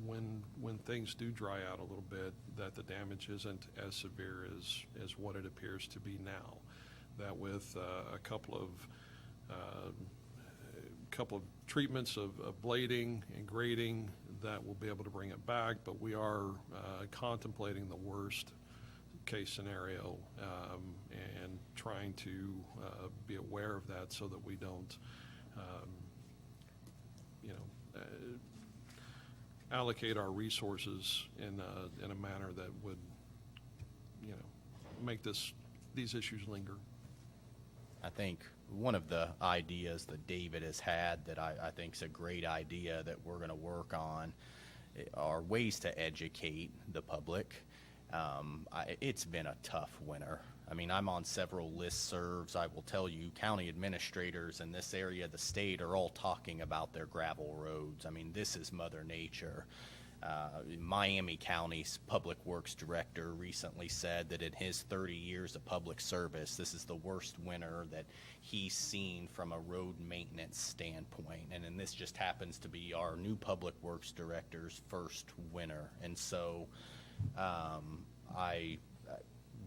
when things do dry out a little bit, that the damage isn't as severe as what it appears to be now. That with a couple of treatments of blading and grading, that we'll be able to bring it back, but we are contemplating the worst case scenario and trying to be aware of that so that we don't, allocate our resources in a manner that would, make these issues linger. I think one of the ideas that David has had that I think is a great idea that we're going to work on are ways to educate the public. It's been a tough winter. I mean, I'm on several listservs. I will tell you, county administrators in this area of the state are all talking about their gravel roads. I mean, this is Mother Nature. Miami County's Public Works Director recently said that in his 30 years of public service, this is the worst winter that he's seen from a road maintenance standpoint. And then this just happens to be our new Public Works Director's first winter. And so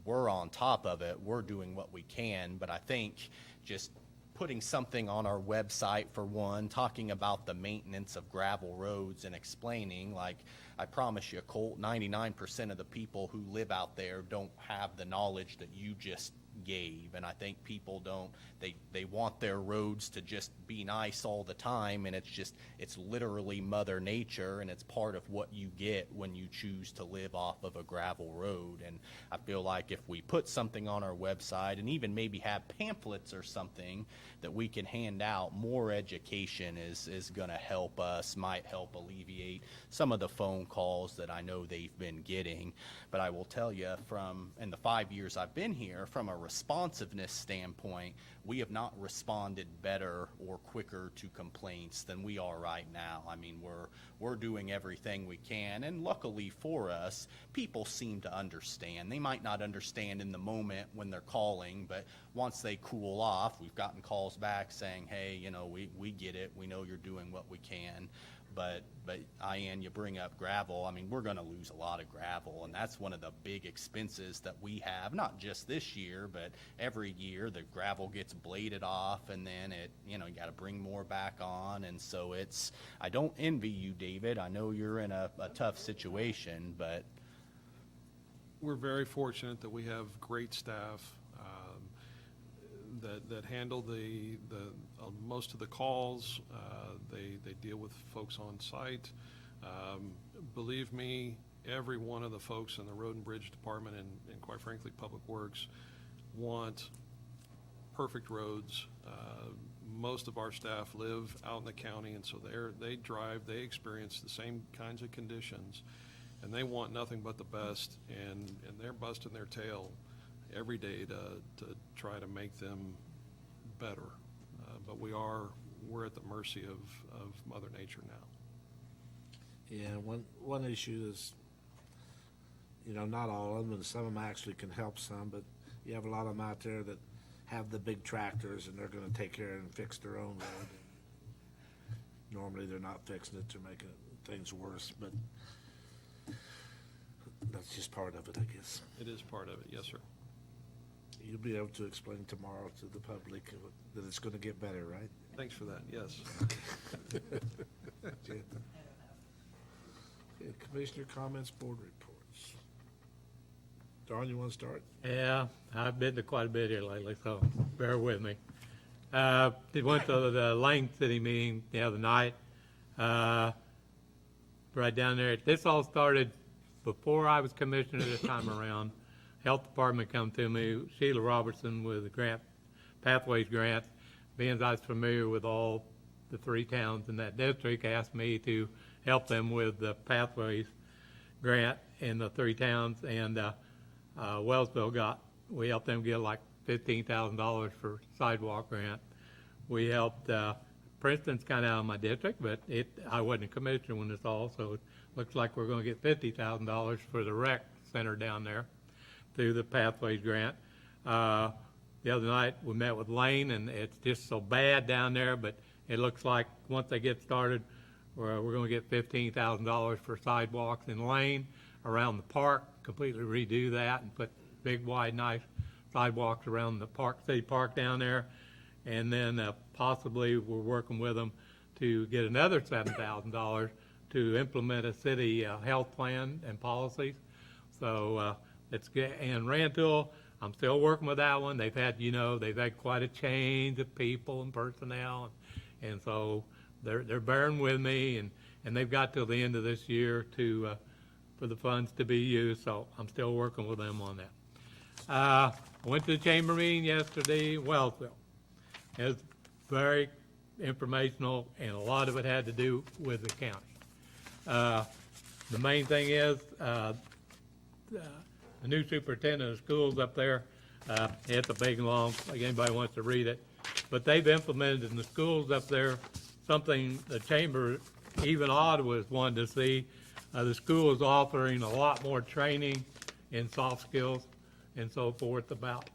we're on top of it. We're doing what we can, but I think just putting something on our website, for one, talking about the maintenance of gravel roads and explaining, like, I promise you, Colt, 99% of the people who live out there don't have the knowledge that you just gave. And I think people don't, they want their roads to just be nice all the time, and it's literally Mother Nature, and it's part of what you get when you choose to live off of a gravel road. And I feel like if we put something on our website and even maybe have pamphlets or something that we can hand out, more education is going to help us, might help alleviate some of the phone calls that I know they've been getting. But I will tell you, in the 5 years I've been here, from a responsiveness standpoint, we have not responded better or quicker to complaints than we are right now. I mean, we're doing everything we can, and luckily for us, people seem to understand. They might not understand in the moment when they're calling, but once they cool off, we've gotten calls back saying, hey, we get it. We know you're doing what we can. But Ian, you bring up gravel. I mean, we're going to lose a lot of gravel, and that's one of the big expenses that we have, not just this year, but every year. The gravel gets bladed off, and then you got to bring more back on. And so I don't envy you, David. I know you're in a tough situation, but We're very fortunate that we have great staff that handle the most of the calls. They deal with folks on site. Believe me, every one of the folks in the Road and Bridge Department and quite frankly, Public Works want perfect roads. Most of our staff live out in the county, and so they drive, they experience the same kinds of conditions, and they want nothing but the best, and they're busting their tail every day to try to make them better. But we're at the mercy of Mother Nature now. Yeah, one issue is, not all of them, and some of them actually can help some, but you have a lot of them out there that have the big tractors, and they're gonna take care and fix their own road. Normally, they're not fixing it, they're making things worse, but that's just part of it, I guess. It is part of it, yes, sir. You'll be able to explain tomorrow to the public that it's gonna get better, right? Thanks for that, yes. Okay, Commissioner comments, board reports. Don, you want to start? Yeah, I've been to quite a bit here lately, so bear with me. They went to the Lane City meeting the other night, right down there. This all started before I was commissioner this time around. Health Department come to me, Sheila Robertson with the grant, Pathways grant. Being I was familiar with all the 3 towns in that district, asked me to help them with the Pathways grant in the 3 towns. And Wellsville we helped them get like $15,000 for sidewalk grant. We helped, Princeton's kind of out of my district, but I wasn't a commissioner when this all, so it looks like we're going to get $50,000 for the rec center down there through the Pathways grant. The other night we met with Lane, and it's just so bad down there, but it looks like once they get started, we're going to get $15,000 for sidewalks in Lane around the park, completely redo that and put big, wide, nice sidewalks around the park, city park down there. And then possibly we're working with them to get another $7,000 to implement a city health plan and policies. So it's good. And Rantoul, I'm still working with that one. They've had quite a change of people and personnel, and so they're bearing with me, and they've got till the end of this year for the funds to be used. So I'm still working with them on that. I went to the chamber meeting yesterday, Wellsville. It was very informational, and a lot of it had to do with the county. The main thing is the new superintendent of schools up there. It's a big, long, like anybody wants to read it. But they've implemented in the schools up there something the chamber, even Ottawa, wanted to see. The school is offering a lot more training in soft skills and so forth about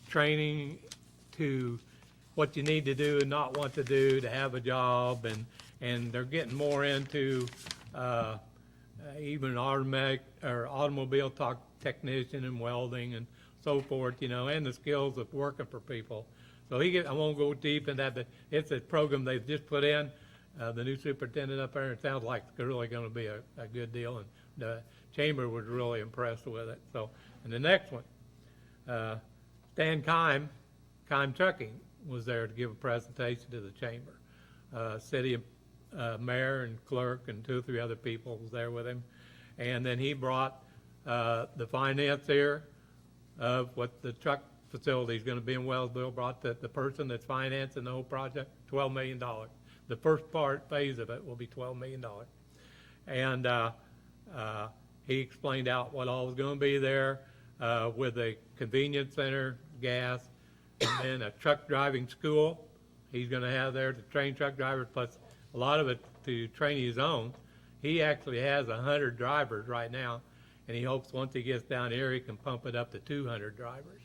training to what you need to do and not want to do to have a job, and they're getting more into even automobile technician and welding and so forth, and the skills of working for people. So I won't go deep in that, but it's a program they've just put in. The new superintendent up there, it sounds like it's really going to be a good deal, and the chamber was really impressed with it. So, and the next one, Stan Keim Trucking was there to give a presentation to the chamber. City mayor and clerk and 2 or 3 other people was there with him. And then he brought the financier of what the truck facility is going to be in Wellsville, brought the person that's financing the whole project, $12 million. The first phase of it will be $12 million. And he explained out what all was going to be there with a convenience center, gas, and then a truck driving school he's going to have there to train truck drivers, plus a lot of it to train his own. He actually has 100 drivers right now, and he hopes once he gets down here he can pump it up to 200 drivers.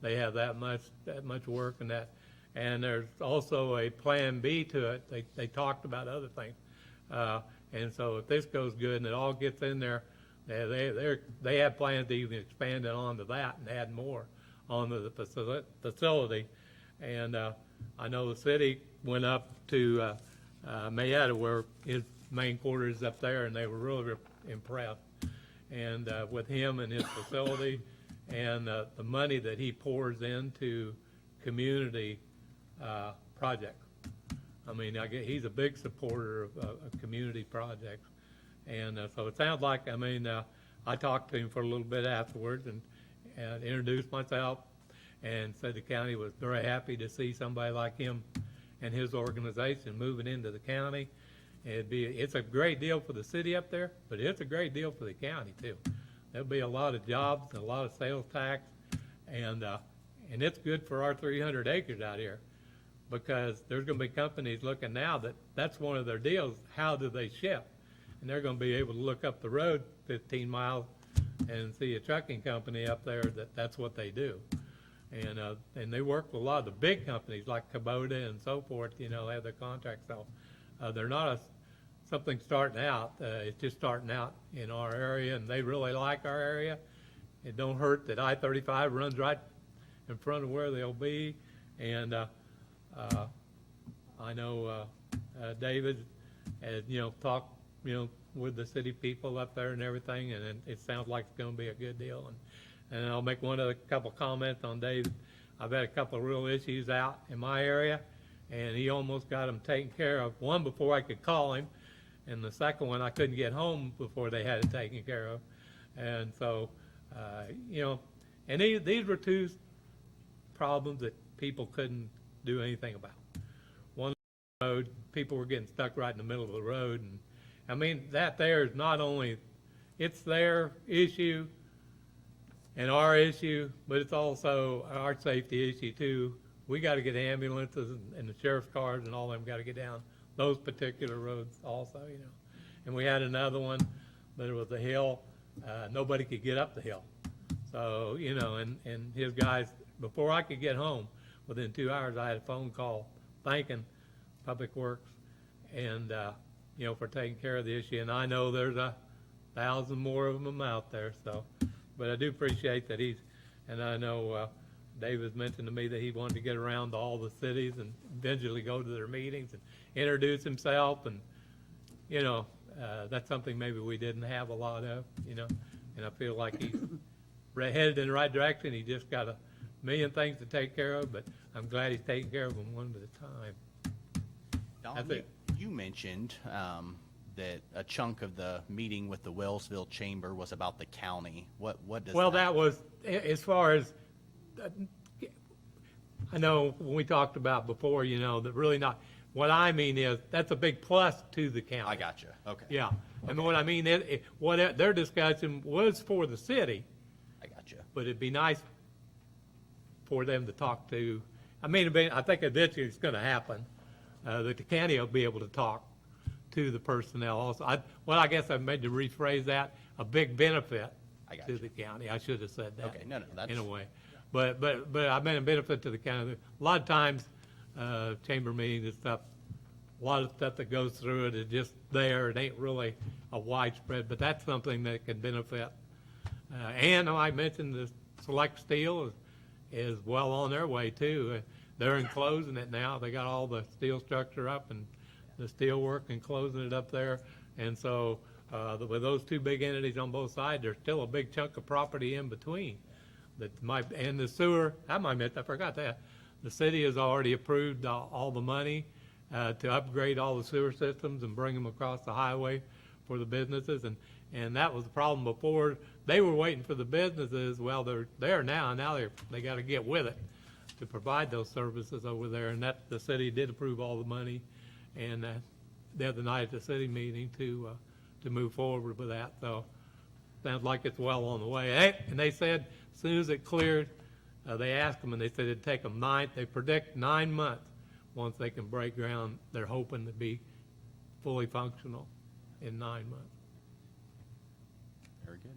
They have that much work and that. And there's also a plan B to it. They talked about other things. And so if this goes good and it all gets in there, they have plans to even expand it onto that and add more onto the facility. And I know the city went up to Mayetta, where his main quarters is up there, and they were really impressed. And with him and his facility and the money that he pours into community projects. I mean, he's a big supporter of community projects. And so it sounds like, I talked to him for a little bit afterwards and introduced myself and said the county was very happy to see somebody like him and his organization moving into the county. It's a great deal for the city up there, but it's a great deal for the county too. There'll be a lot of jobs and a lot of sales tax, and it's good for our 300 acres out here, because there's going to be companies looking now that's one of their deals. How do they ship? And they're going to be able to look up the road 15 miles and see a trucking company up there that's what they do. And they work with a lot of the big companies like Kubota and so forth, they have their contracts. So they're not something starting out. It's just starting out in our area, and they really like our area. It don't hurt that I-35 runs right in front of where they'll be. And I know David has, talked, with the city people up there and everything, and it sounds like it's going to be a good deal. And I'll make couple comments on Dave. I've had a couple of real issues out in my area, and he almost got them taken care of. One before I could call him, and the second one I couldn't get home before they had it taken care of. And so, and these were two problems that people couldn't do anything about. One road, people were getting stuck right in the middle of the road, and I mean that there is not only it's their issue and our issue, but it's also our safety issue too. We got to get ambulances and the sheriff's cars and all of them got to get down those particular roads also, And we had another one, but it was a hill. Nobody could get up the hill. So, and his guys, before I could get home, within 2 hours, I had a phone call thanking Public Works and, for taking care of the issue. And I know there's 1,000 more of them out there, so. But I do appreciate that and I know David mentioned to me that he wanted to get around to all the cities and eventually go to their meetings and introduce himself. And, that's something maybe we didn't have a lot of, and I feel like he's headed in the right direction. He just got a million things to take care of, but I'm glad he's taking care of them one at a time. Don, you mentioned that a chunk of the meeting with the Wellsville Chamber was about the county. What does that was, as far as, I know when we talked about before, that really not, what I mean is, that's a big plus to the county. I got you. Okay. Yeah. And what I mean, what their discussion was for the city. I got you. But it'd be nice for them to talk to, I think eventually it's going to happen, that the county will be able to talk to the personnel also. I guess I meant to rephrase that, a big benefit to the county. I should have said that. Okay, no, that's. In a way. But I meant a benefit to the county. A lot of times, chamber meetings and stuff, a lot of stuff that goes through it is just there. It ain't really a widespread, but that's something that can benefit. And I mentioned the Select Steel is well on their way too. They're enclosing it now. They got all the steel structure up and the steel work and closing it up there. And so with those two big entities on both sides, there's still a big chunk of property in between. And the sewer, I forgot that. The city has already approved all the money to upgrade all the sewer systems and bring them across the highway for the businesses. And that was the problem before. They were waiting for the businesses. Well, they're there now. Now they got to get with it to provide those services over there. And the city did approve all the money. And the other night at the city meeting to move forward with that. So sounds like it's well on the way. And they said as soon as it cleared, they asked them and they said it'd take them they predict 9 months once they can break ground. They're hoping to be fully functional in 9 months. Very good.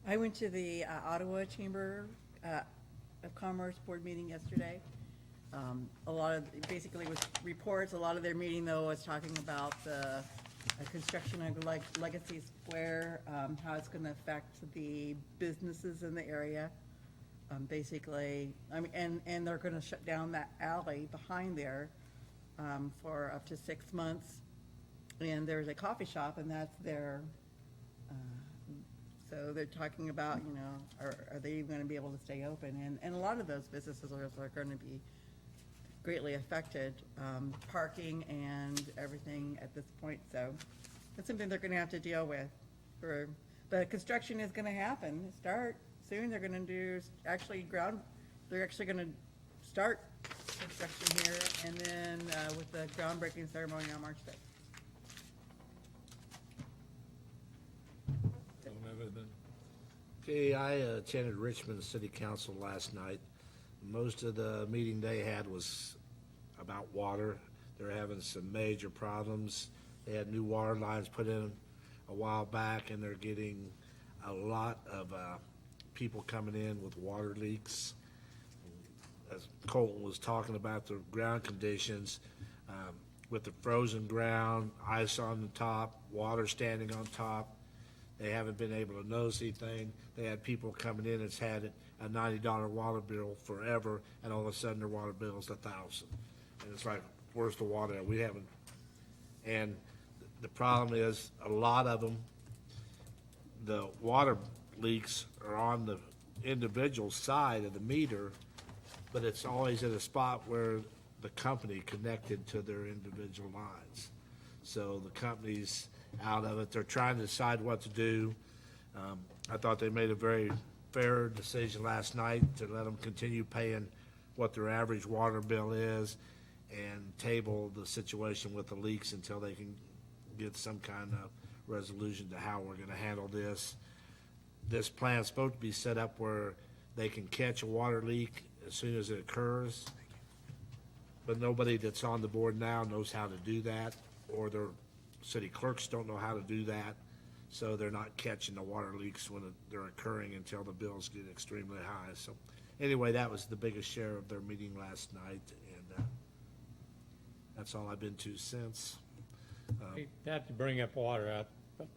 I went to the Ottawa Chamber of Commerce board meeting yesterday. A lot of, basically with reports, a lot of their meeting though was talking about the construction of Legacy Square, how it's going to affect the businesses in the area. Basically, and they're going to shut down that alley behind there for up to 6 months. And there's a coffee shop, and that's their. So they're talking about, are they even going to be able to stay open? And a lot of those businesses are going to be greatly affected, parking and everything at this point. So that's something they're going to have to deal with. But construction is going to happen. Start soon. They're going to do they're actually going to start construction here, and then with the groundbreaking ceremony on March 5th. Okay, I attended Richmond City Council last night. Most of the meeting they had was about water. They're having some major problems. They had new water lines put in a while back, and they're getting a lot of people coming in with water leaks. As Colton was talking about the ground conditions, with the frozen ground, ice on the top, water standing on top, they haven't been able to notice anything. They had people coming in that's had a $90 water bill forever, and all of a sudden their water bill is $1,000. And it's like, where's the water? We haven't. And the problem is, a lot of them, the water leaks are on the individual side of the meter, but it's always at a spot where the company connected to their individual lines. So the company's out of it. They're trying to decide what to do. I thought they made a very fair decision last night to let them continue paying what their average water bill is and table the situation with the leaks until they can get some kind of resolution to how we're gonna handle this. This plan's supposed to be set up where they can catch a water leak as soon as it occurs, but nobody that's on the board now knows how to do that, or their city clerks don't know how to do that, so they're not catching the water leaks when they're occurring until the bills get extremely high. So anyway, that was the biggest share of their meeting last night, and that's all I've been to since. Not to bring up water,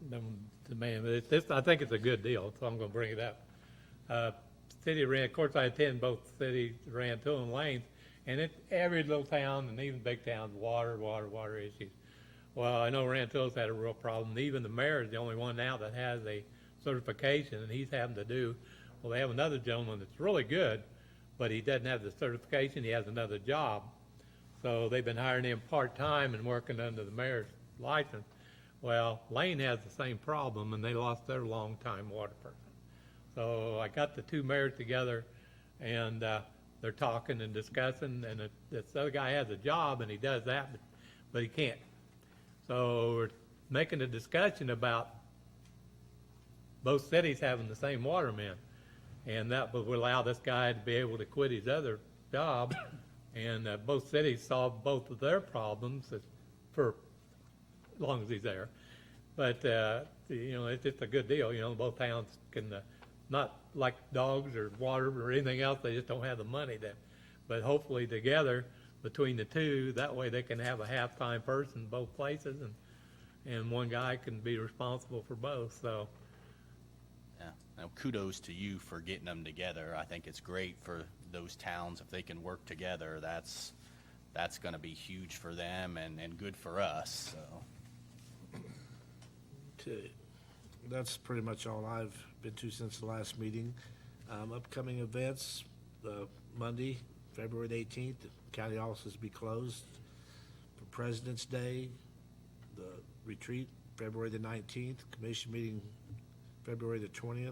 to me, but this, I think it's a good deal, so I'm gonna bring it up. City ran, of course, I attend both cities, Rantoul and Lanes, and every little town and even big towns, water issues. Well, I know Rantoul's had a real problem. Even the mayor is the only one now that has a certification, and he's having to do, well, they have another gentleman that's really good, but he doesn't have the certification, he has another job. So they've been hiring him part-time and working under the mayor's license. Well, Lane has the same problem, and they lost their longtime water person. So I got the two mayors together, and they're talking and discussing, and this other guy has a job, and he does that, but he can't. So we're making a discussion about both cities having the same waterman, and that would allow this guy to be able to quit his other job, and both cities solve both of their problems for as long as he's there. But it's just a good deal. Both towns can not like dogs or water or anything else. They just don't have the money then. But hopefully together between the two, that way they can have a half-time person both places, and one guy can be responsible for both. So. Yeah. Now, kudos to you for getting them together. I think it's great for those towns if they can work together. That's going to be huge for them and good for us. So. Okay, that's pretty much all I've been to since the last meeting. Upcoming events, Monday, February the 18th, the county offices will be closed for President's Day. The retreat, February the 19th, commission meeting, February the 20th.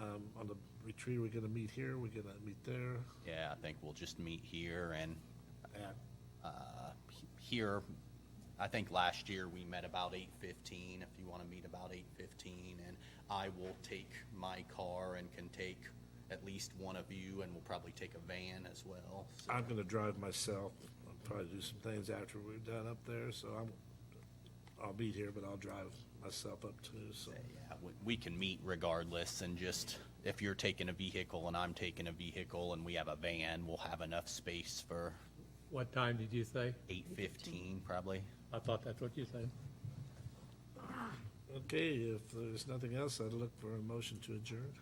On the retreat, we're gonna meet here, we're gonna meet there. Yeah, I think we'll just meet here and here. I think last year we met about 8:15. If you want to meet about 8:15, and I will take my car and can take at least one of you, and we'll probably take a van as well. So. I'm gonna drive myself. I'll probably do some things after we're done up there, so I'll be here, but I'll drive myself up too, so. Yeah, we can meet regardless, and just, if you're taking a vehicle and I'm taking a vehicle and we have a van, we'll have enough space for What time did you say? 8:15 probably. I thought that's what you said. Okay, if there's nothing else, I'd look for a motion to adjourn.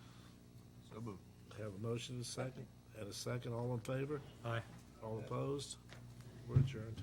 So moved. Have a motion, a second, and a second, all in favor? Aye. All opposed? We're adjourned.